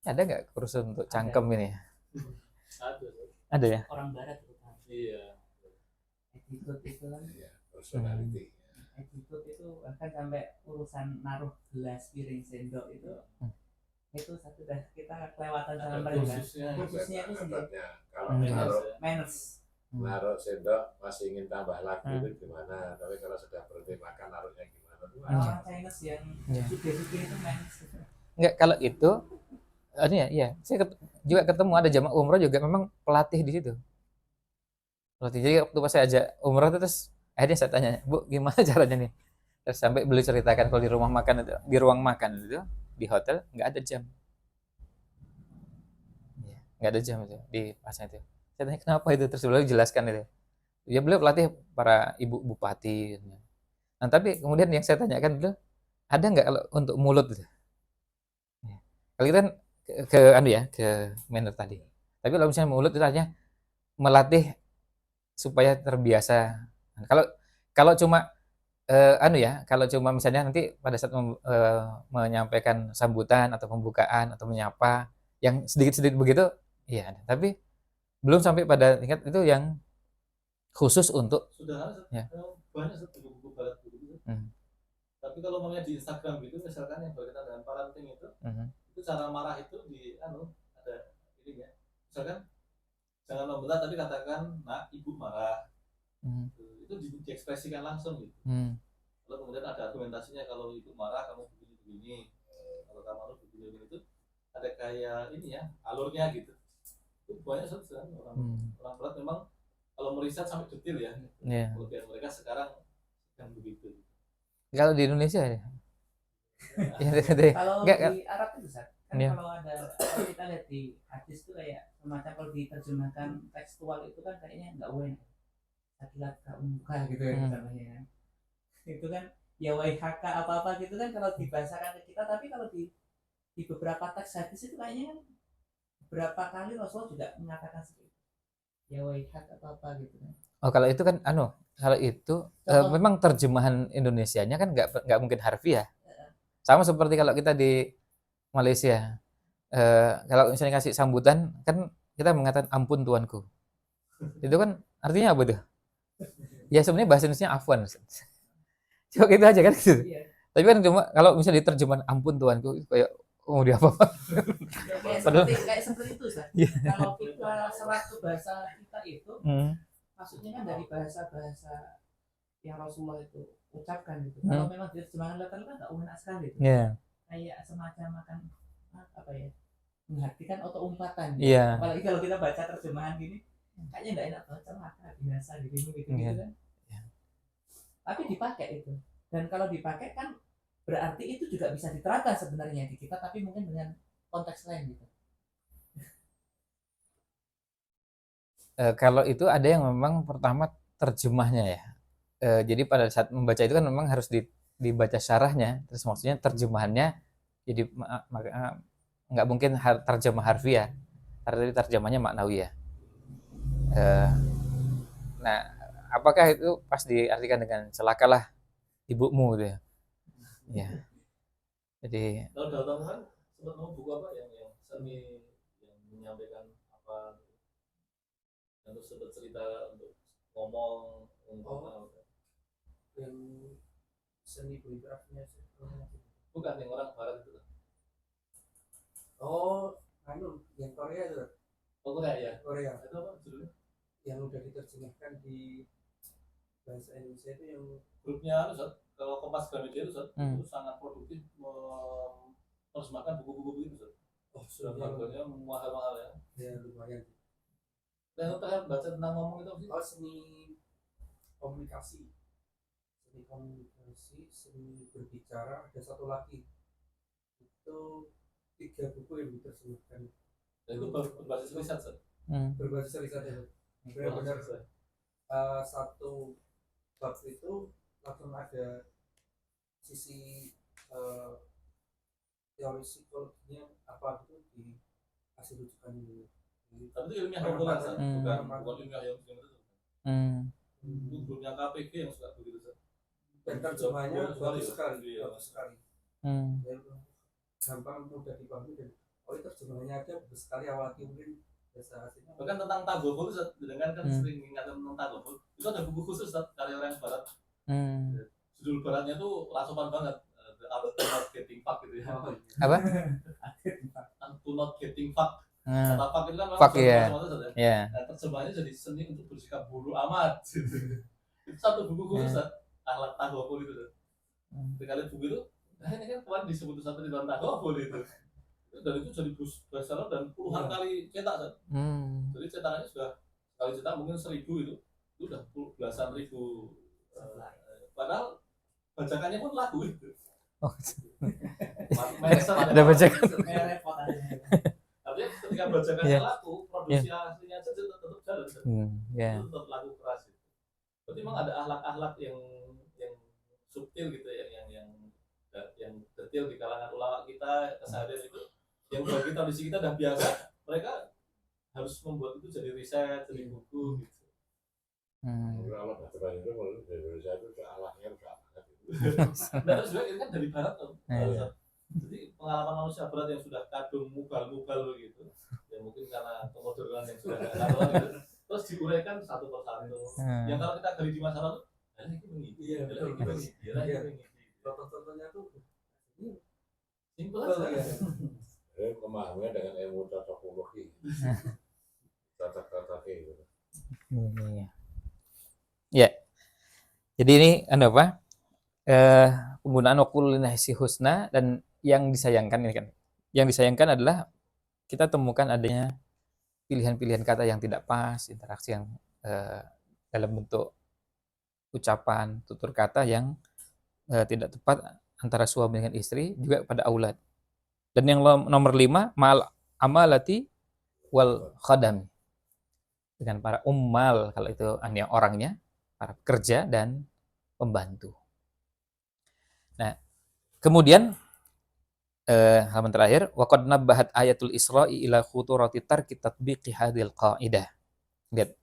Ada nggak kursus untuk cangkem ini? Ada. Ada ya? Orang barat terutama. Iya. Attitude itu kan. Iya, personality. Attitude itu bahkan sampai urusan naruh gelas piring sendok itu satu dah kita kelewatan sama Ada mereka. khususnya. Khususnya itu sendiri. Contohnya, kalau Manners, naruh ya. Manners. naruh sendok masih ingin tambah lagi itu gimana? Tapi kalau sudah berhenti makan naruhnya gimana? Itu Orang Chinese yang Iya. suge-suge itu manners. Enggak, kalau itu ini ya, iya. Saya juga ketemu ada jamaah umroh juga memang pelatih di situ. Pelatih. Jadi waktu pas saya ajak umroh itu terus akhirnya saya tanya, "Bu, gimana caranya nih?" Terus sampai beliau ceritakan kalau di rumah makan itu, di ruang makan itu di hotel nggak ada jam. Iya, nggak ada jam itu di pasnya itu. Saya tanya kenapa itu terus beliau jelaskan itu. Ya beliau pelatih para ibu bupati. Nah, tapi kemudian yang saya tanyakan dulu, ada nggak kalau untuk mulut itu? Ya. Kalau kita kan ke anu ya, ke manner tadi. Tapi kalau misalnya mulut itu hanya melatih supaya terbiasa. Nah, kalau kalau cuma anu ya, kalau cuma misalnya nanti pada saat menyampaikan sambutan atau pembukaan atau menyapa yang sedikit-sedikit begitu, iya. Tapi belum sampai pada tingkat itu yang khusus untuk Sudah ada ya. banyak buku-buku barat dulu. Hmm. Tapi kalau mau di Instagram gitu misalkan yang berkaitan dengan parenting itu cara marah itu di ada ininya. Misalkan jangan membentak tapi katakan, nak ibu marah. Hmm. Itu diekspresikan langsung gitu. Kalau kemudian ada argumentasinya, kalau ibu marah kamu begini, kalau kamu begini itu ada kayak ini ya alurnya gitu. Itu banyak saja orang berat memang kalau meriset sampai detail ya. Yeah. Kelebihan mereka sekarang sedang begitu. Kalau di Indonesia ya. Kalau di Arab itu kan kalau ada kalau kita lihat di hadis itu kayak semacam kalau diterjemahkan tekstual itu kan kayaknya nggak wah sakilat muka gitu ya misalnya. Itu kan ya waihaka apa-apa gitu kan kalau dibahasakan ke kita, tapi kalau di beberapa teks hadis itu kayaknya kan berapa kali Rasulullah juga mengatakan seperti itu. Ya waihak apa-apa gitu kan. Oh, kalau itu kan kalau itu memang terjemahan Indonesianya kan nggak mungkin harfiah. Sama seperti kalau kita di Malaysia. Kalau misalnya kasih sambutan kan kita mengatakan ampun tuanku. Itu kan artinya apa tuh? Ya sebenarnya bahasa Indonesia afwan. Cuma gitu aja kan gitu. Iya. Tapi kan cuma kalau misalnya diterjemahan ampun tuanku kayak mau dia apa? Kayak seperti itu kan. Kalau kita serat ke bahasa kita itu maksudnya kan dari bahasa-bahasa yang Rasulullah itu ucapkan gitu. Kalau memang diterjemahkan letter kan nggak enak sekali gitu. Kayak semacam makan apa ya, menghatikan atau umpatan gitu. Apalagi kalau kita baca terjemahan gini kayaknya nggak enak banget sama biasa gitu kan. Tapi dipakai itu, dan kalau dipakai kan berarti itu juga bisa diterapkan sebenarnya di kita, tapi mungkin dengan konteks lain gitu. Kalau itu ada yang memang pertama terjemahnya ya. Jadi pada saat membaca itu kan memang harus dibaca syarahnya, terus maksudnya terjemahannya jadi nggak mungkin terjemah harfiah, tapi terjemahnya maknawi ya. Nah, apakah itu pas diartikan dengan celakalah ibumu gitu ya? Ya. Jadi kalau Dalton kan sempat mau buku apa yang seni yang menyampaikan apa, yang terus sempat cerita untuk ngomong Yang seni biografinya bukan yang orang barat itu. Yang Korea itu. Korea ya. Korea. Itu apa judulnya? Yang udah diterjemahkan di bahasa Indonesia itu yang grupnya kalau Kompas Gramedia itu itu sangat produktif menerjemahkan buku-buku begitu. Sudah harganya mahal-mahal ya. Ya lumayan. Dan terakhir baca tentang ngomong itu sih. Seni komunikasi, seni berbicara, ada satu lagi itu 3 buku yang diterjemahkan. Dan itu berbasis riset Berbasis riset itu. Benar-benar satu bab itu langsung ada sisi teori psikologinya apa itu dikasih rujukan dulu. Tapi itu ilmiah kumpulan bukan ilmiah yang itu. Itu grupnya KPG yang suka begitu dan terjemahannya bagus sekali. Gampang mudah dipahami dan terjemahannya ada bagus sekali, awalnya mungkin bahasa aslinya. Bahkan tentang Tagoful itu dengan kan sering ingat tentang Tagoful. Itu ada buku khusus dari orang barat. Judul baratnya tuh rasukan banget. The Art of Not Getting Fucked gitu ya. Apa? To Not Getting Fucked. Kata fuck itu kan fuck ya. Nah, terjemahannya jadi seni untuk bersikap bodoh amat. Itu satu buku khusus akhlak Tagoful itu. Ketika buku itu, ini kan kemarin disebut satu di dalam Tagoful itu. Dan itu jadi bestseller dan puluhan kali cetak. Jadi cetakannya sudah sekali cetak mungkin 1000 itu udah belasan ribu. Padahal bacakannya pun lagu itu. Ada bacakan. Artinya ketika bacakannya lagu, produksi aslinya aja tetap jalan. Itu tetap lagu keras. Berarti memang ada akhlak-akhlak yang subtil gitu ya, yang detail di kalangan ulama kita keseharian itu. Yang bagi tradisi kita udah biasa, mereka harus membuat itu jadi riset, jadi buku gitu. Kalau baca itu kalau di Indonesia itu alahnya rusak banget. Nah terus juga ini kan dari barat tuh. Jadi pengalaman manusia barat yang sudah kadung mubal begitu, ya mungkin karena kemodernan yang sudah karuan gitu, terus diuraikan satu persatu. Yang kalau kita gali di masa lalu, ini begini, ini. Contoh-contohnya tuh simpel aja. Pemahamannya dengan ilmu cocokologi. Cocok-cocok Iya. Ya. Jadi ini apa? Penggunaan waqul linasi husna, dan yang disayangkan ini kan. Yang disayangkan adalah kita temukan adanya pilihan-pilihan kata yang tidak pas, interaksi yang dalam bentuk ucapan, tutur kata yang tidak tepat antara suami dengan istri, juga pada aulad. Dan yang nomor 5, mal amalati wal khadam, dengan para ummal, kalau itu yang orangnya, para pekerja dan pembantu. Nah, kemudian halaman terakhir, waqad nabbahat ayatul Isra'i ila khuturati tarki tatbiqi hadhil qaidah. Lihat.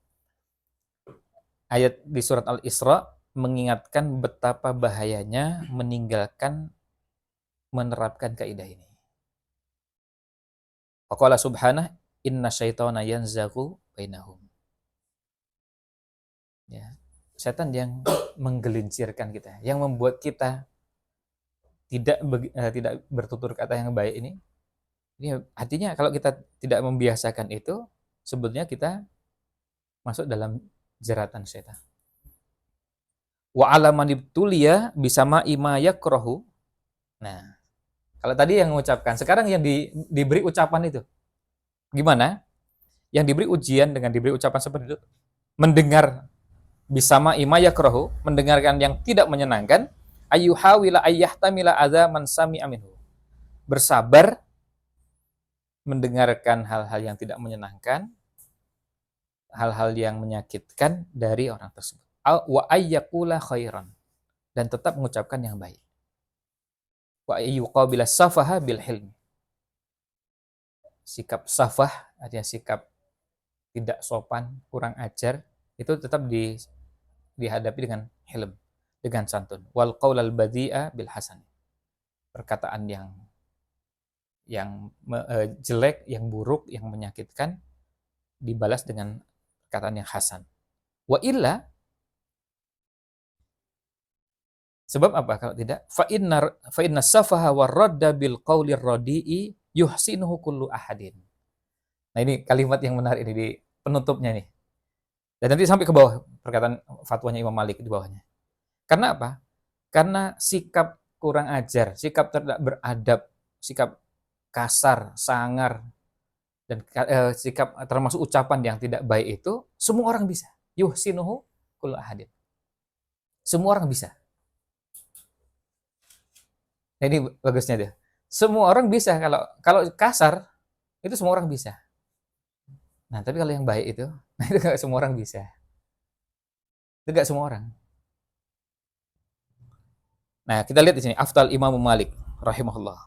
Ayat di surat Al-Isra mengingatkan betapa bahayanya meninggalkan menerapkan kaidah ini. Faqala subhanah inna syaitana yanzaghu bainahum. Ya, setan yang menggelincirkan kita, yang membuat kita tidak bertutur kata yang baik ini artinya kalau kita tidak membiasakan itu, sebetulnya kita masuk dalam jeratan setan. Wa alaman ibtuliya bisama ima yakrahu. Nah, kalau tadi yang mengucapkan, sekarang yang diberi ucapan itu gimana? Yang diberi ujian dengan diberi ucapan seperti itu, mendengar bisama ima yakrahu, mendengarkan yang tidak menyenangkan, ayyuhawila ayyahtamila adza man sami'a minhu. Bersabar mendengarkan hal-hal yang tidak menyenangkan, hal-hal yang menyakitkan dari orang tersebut. Wa ayyaqula khairan, dan tetap mengucapkan yang baik. Wa ayyuqabila safaha bil hilm. Sikap safah, artinya sikap tidak sopan, kurang ajar, itu tetap dihadapi dengan hilm, dengan santun. Wal qaulal badhi'a bil hasan. Perkataan yang jelek, yang buruk, yang menyakitkan dibalas dengan perkataan yang hasan. Wa illa, sebab apa kalau tidak? Fa inna safaha waradda bil qaulir radi'i yuhsinuhu kullu ahadin. Nah, ini kalimat yang menarik ini di penutupnya nih. Dan nanti sampai ke bawah perkataan fatwanya Imam Malik di bawahnya. Karena apa? Karena sikap kurang ajar, sikap tidak beradab, sikap kasar, sangar, dan sikap termasuk ucapan yang tidak baik itu semua orang bisa. Yuhsinuhu kullu ahadin. Semua orang bisa. Nah, ini bagusnya dia. Semua orang bisa. Kalau kasar itu semua orang bisa. Nah, tapi kalau yang baik itu, nah itu nggak semua orang bisa. Itu nggak semua orang. Nah, kita lihat di sini Afdal Imam Malik rahimahullah.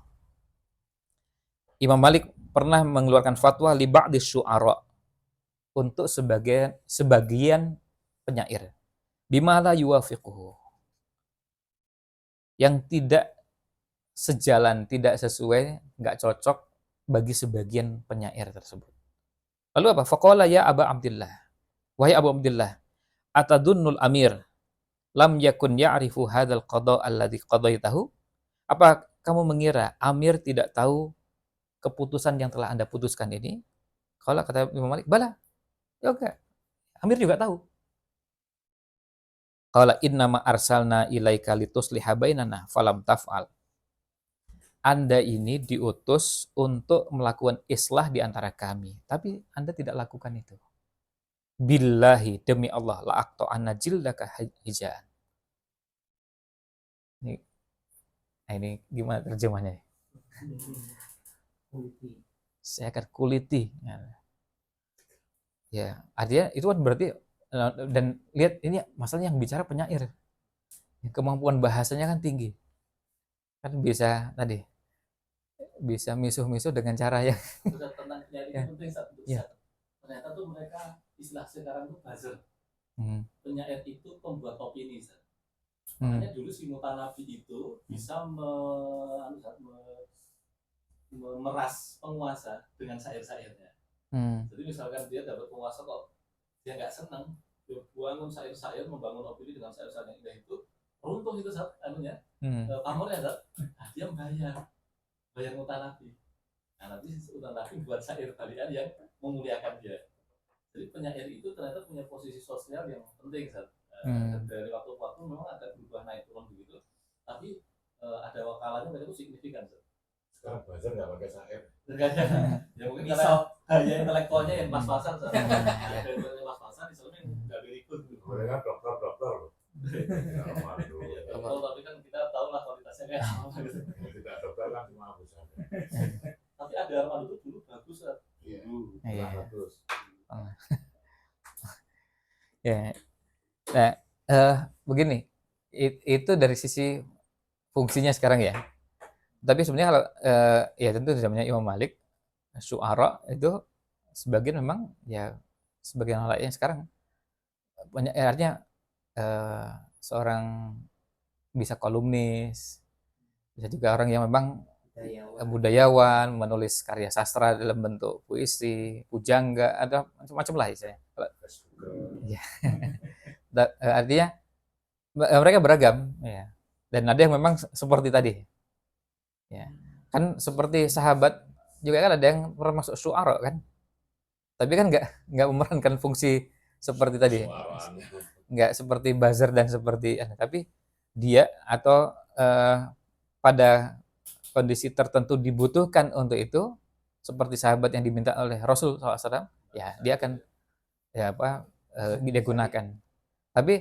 Imam Malik pernah mengeluarkan fatwa li ba'di syu'ara, untuk sebagian penyair. Bima la yuwafiquhu. Yang tidak sejalan, tidak sesuai, nggak cocok bagi sebagian penyair tersebut. Lalu apa? Faqala ya Aba Abdillah. Wahai Abu Abdillah, atadunnul amir lam yakun ya'rifu hadzal qada alladhi qadaitahu? Apa kamu mengira amir tidak tahu keputusan yang telah Anda putuskan ini? Kalau kata Imam Malik, bala. Ya oke. Amir juga tahu. Qala innama arsalna ilaika litusliha bainana falam taf'al. Anda ini diutus untuk melakukan islah di antara kami, tapi Anda tidak lakukan itu. Billahi, demi Allah, la'aqto anna jildaka hijaan. Ini gimana terjemahnya? Saya akan kuliti. Ya, artinya itu kan berarti, dan lihat ini masalahnya yang bicara penyair. Kemampuan bahasanya kan tinggi. Kan bisa tadi, bisa misuh-misuh dengan cara yang Tentang penyair ya. itu penting satu. Ya. Ternyata tuh mereka istilah sekarang tuh buzzer. Penyair itu pembuat opini. Makanya dulu si Mutanabi itu bisa memeras penguasa dengan syair-syairnya. Jadi misalkan dia dapat penguasa kok dia nggak senang, dia bangun syair-syair, membangun opini dengan syair-syair yang indah itu, runtuh itu saat pamornya saat, dia bayar Mutanabi. Nah nanti Mutanabi buat syair kalian yang memuliakan dia. Jadi penyair itu ternyata punya posisi sosial yang penting, Sat. Dari waktu ke waktu memang ada berubah naik turun begitu, tapi ada wakalanya mereka itu signifikan, Sat. Sekarang buzzer nggak pakai syair. Ya mungkin karena gaya intelektualnya yang pas-pasan, Sat. Gaya intelektualnya pas-pasan, misalnya nggak berikut. Mereka dokter. Tapi kan kita tahu lah kualitasnya kayak apa gitu. Tidak dokter kan cuma abusan. Tapi ada Armando itu dulu bagus, Sat. Iya. Bagus. Ya. Nah, begini, itu dari sisi fungsinya sekarang ya. Tapi sebenarnya kalau ya tentu zamannya Imam Malik, syu'ara itu sebagian memang ya sebagian hal yang sekarang banyak artinya seorang bisa kolumnis, bisa juga orang yang memang budayawan, menulis karya sastra dalam bentuk puisi, pujangga, ada macam-macam lah istilahnya. Ya. Artinya mereka beragam ya. Dan ada yang memang seperti tadi. Ya. Kan seperti sahabat juga kan ada yang pernah masuk syu'ara kan. Tapi kan enggak memerankan fungsi seperti tadi. Enggak seperti buzzer dan seperti tapi dia atau pada kondisi tertentu dibutuhkan untuk itu, seperti sahabat yang diminta oleh Rasul SAW, ya dia akan dia gunakan. Tapi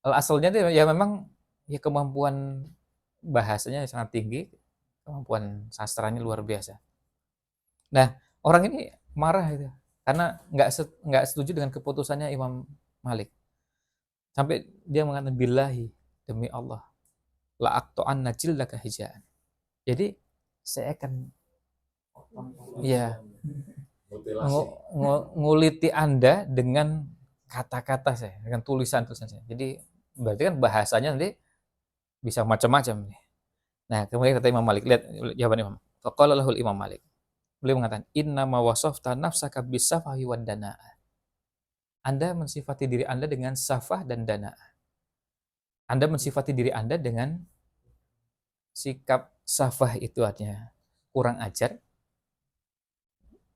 asalnya itu ya memang ya kemampuan bahasanya sangat tinggi, kemampuan sastranya luar biasa. Nah, orang ini marah itu karena nggak setuju dengan keputusannya Imam Malik. Sampai dia mengatakan billahi, demi Allah, la aqta'anna jildaka hijaan. Jadi saya akan nguliti Anda dengan kata-kata saya, dengan tulisan-tulisan saya. Jadi berarti kan bahasanya nanti bisa macam-macam nih. Nah, kemudian kata Imam Malik, lihat jawaban Imam. Faqala lahul Imam Malik. Beliau mengatakan, "Inna ma wasafta nafsaka bisafahi wad dana'ah." Anda mensifati diri Anda dengan safah dan dana'ah. Anda mensifati diri Anda dengan sikap safah, itu artinya kurang ajar.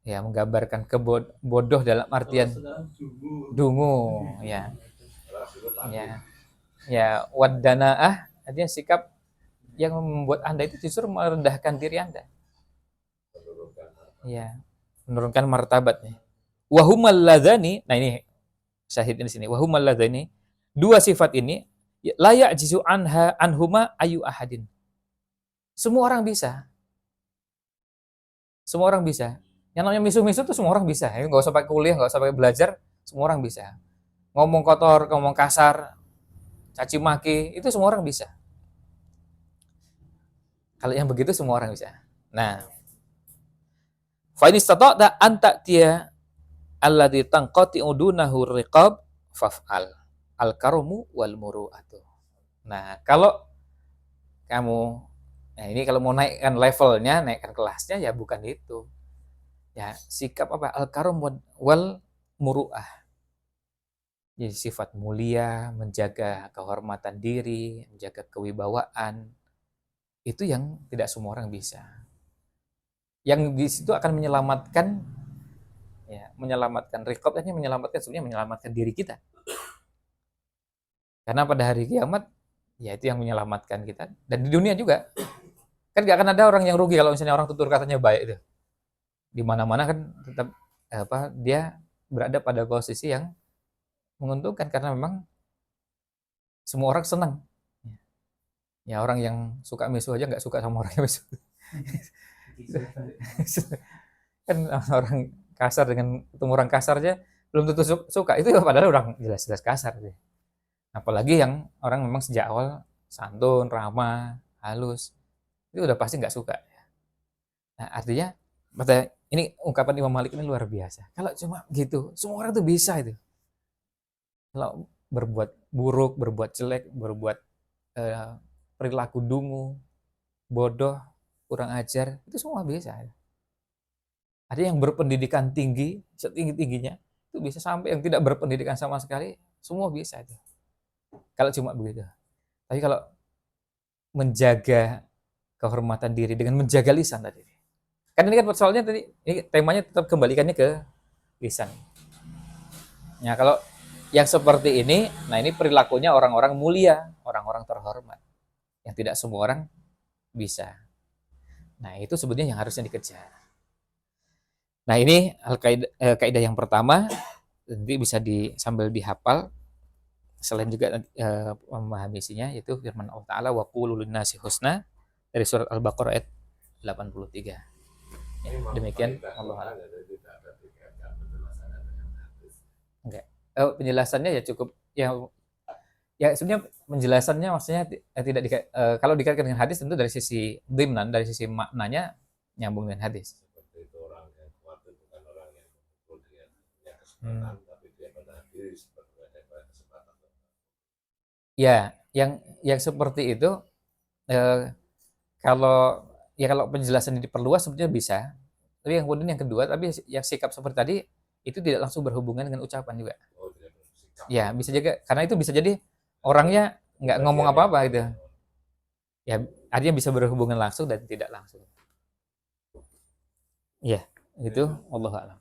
Ya, menggambarkan bodoh dalam artian dungu, ya. Ya, wad dana'ah artinya sikap yang membuat Anda itu justru merendahkan diri Anda. Ya, menurunkan martabatnya. Wa humal ladzani, nah ini syahid di sini. Wa humal ladzani, dua sifat ini la ya'jizu anhuma ayu ahadin. Semua orang bisa. Semua orang bisa. Yang namanya misu-misu itu semua orang bisa. Enggak usah pakai kuliah, enggak usah pakai belajar, semua orang bisa. Ngomong kotor, ngomong kasar, caci maki, itu semua orang bisa. Kalau yang begitu semua orang bisa. Nah, fa in istata'ta an ta'tiya alladhi tanqati'u dunahu riqab faf'al al-karumu wal muru'atu. Nah, kalau kamu ini kalau mau naikkan levelnya, naikkan kelasnya ya bukan itu. Ya, sikap apa? Al-karum wal muru'ah. Jadi sifat mulia, menjaga kehormatan diri, menjaga kewibawaan. Itu yang tidak semua orang bisa. Yang di situ akan menyelamatkan riqab, artinya menyelamatkan diri kita. Karena pada hari kiamat ya itu yang menyelamatkan kita, dan di dunia juga. Kan gak akan ada orang yang rugi kalau misalnya orang tutur katanya baik itu. Di mana-mana kan tetap dia berada pada posisi yang menguntungkan karena memang semua orang senang. Ya, orang yang suka misu aja nggak suka sama orang yang misu. Kan orang kasar dengan ketemu orang kasar aja belum tentu suka. Itu padahal orang jelas-jelas kasar. Apalagi yang orang memang sejak awal santun, ramah, halus. Itu udah pasti nggak suka. Nah, artinya ini ungkapan Imam Malik ini luar biasa. Kalau cuma gitu, semua orang tuh bisa itu. Kalau berbuat buruk, berbuat jelek, berbuat perilaku dungu, bodoh, kurang ajar, itu semua bisa. Ada yang berpendidikan tinggi, setinggi-tingginya, itu bisa, sampai yang tidak berpendidikan sama sekali, semua bisa itu. Kalau cuma begitu. Tapi kalau menjaga kehormatan diri dengan menjaga lisan tadi. Kan ini kan soalnya tadi ini temanya tetap kembalikannya ke lisan. Nah, kalau yang seperti ini, nah ini perilakunya orang-orang mulia, orang-orang terhormat. Yang tidak semua orang bisa. Nah, itu sebenarnya yang harusnya dikejar. Nah, ini kaidah yang pertama, nanti bisa sambil dihafal. Selain juga memahami isinya, yaitu firman Allah Ta'ala, wa qulu linnasi husna, dari surat Al-Baqarah ayat 83. Ya, demikian Allah. Enggak. Penjelasannya ya cukup ya sebenarnya penjelasannya maksudnya tidak kalau dikaitkan dengan hadis tentu dari sisi dhimnan, dari sisi maknanya nyambung dengan hadis. Seperti itu, orang yang kuat itu bukan orang yang punya kesempatan, tapi dia menahan diri seperti ada kesempatan. Ya, yang seperti itu kalau penjelasan diperluas sebenarnya bisa. Tapi yang kemudian yang kedua, tapi yang sikap seperti tadi itu tidak langsung berhubungan dengan ucapan juga. Oh, tidak bersikap. Ya, bisa juga karena itu bisa jadi orangnya nggak ngomong apa-apa gitu. Ya, artinya bisa berhubungan langsung dan tidak langsung. Iya, gitu. Wallahu a'lam.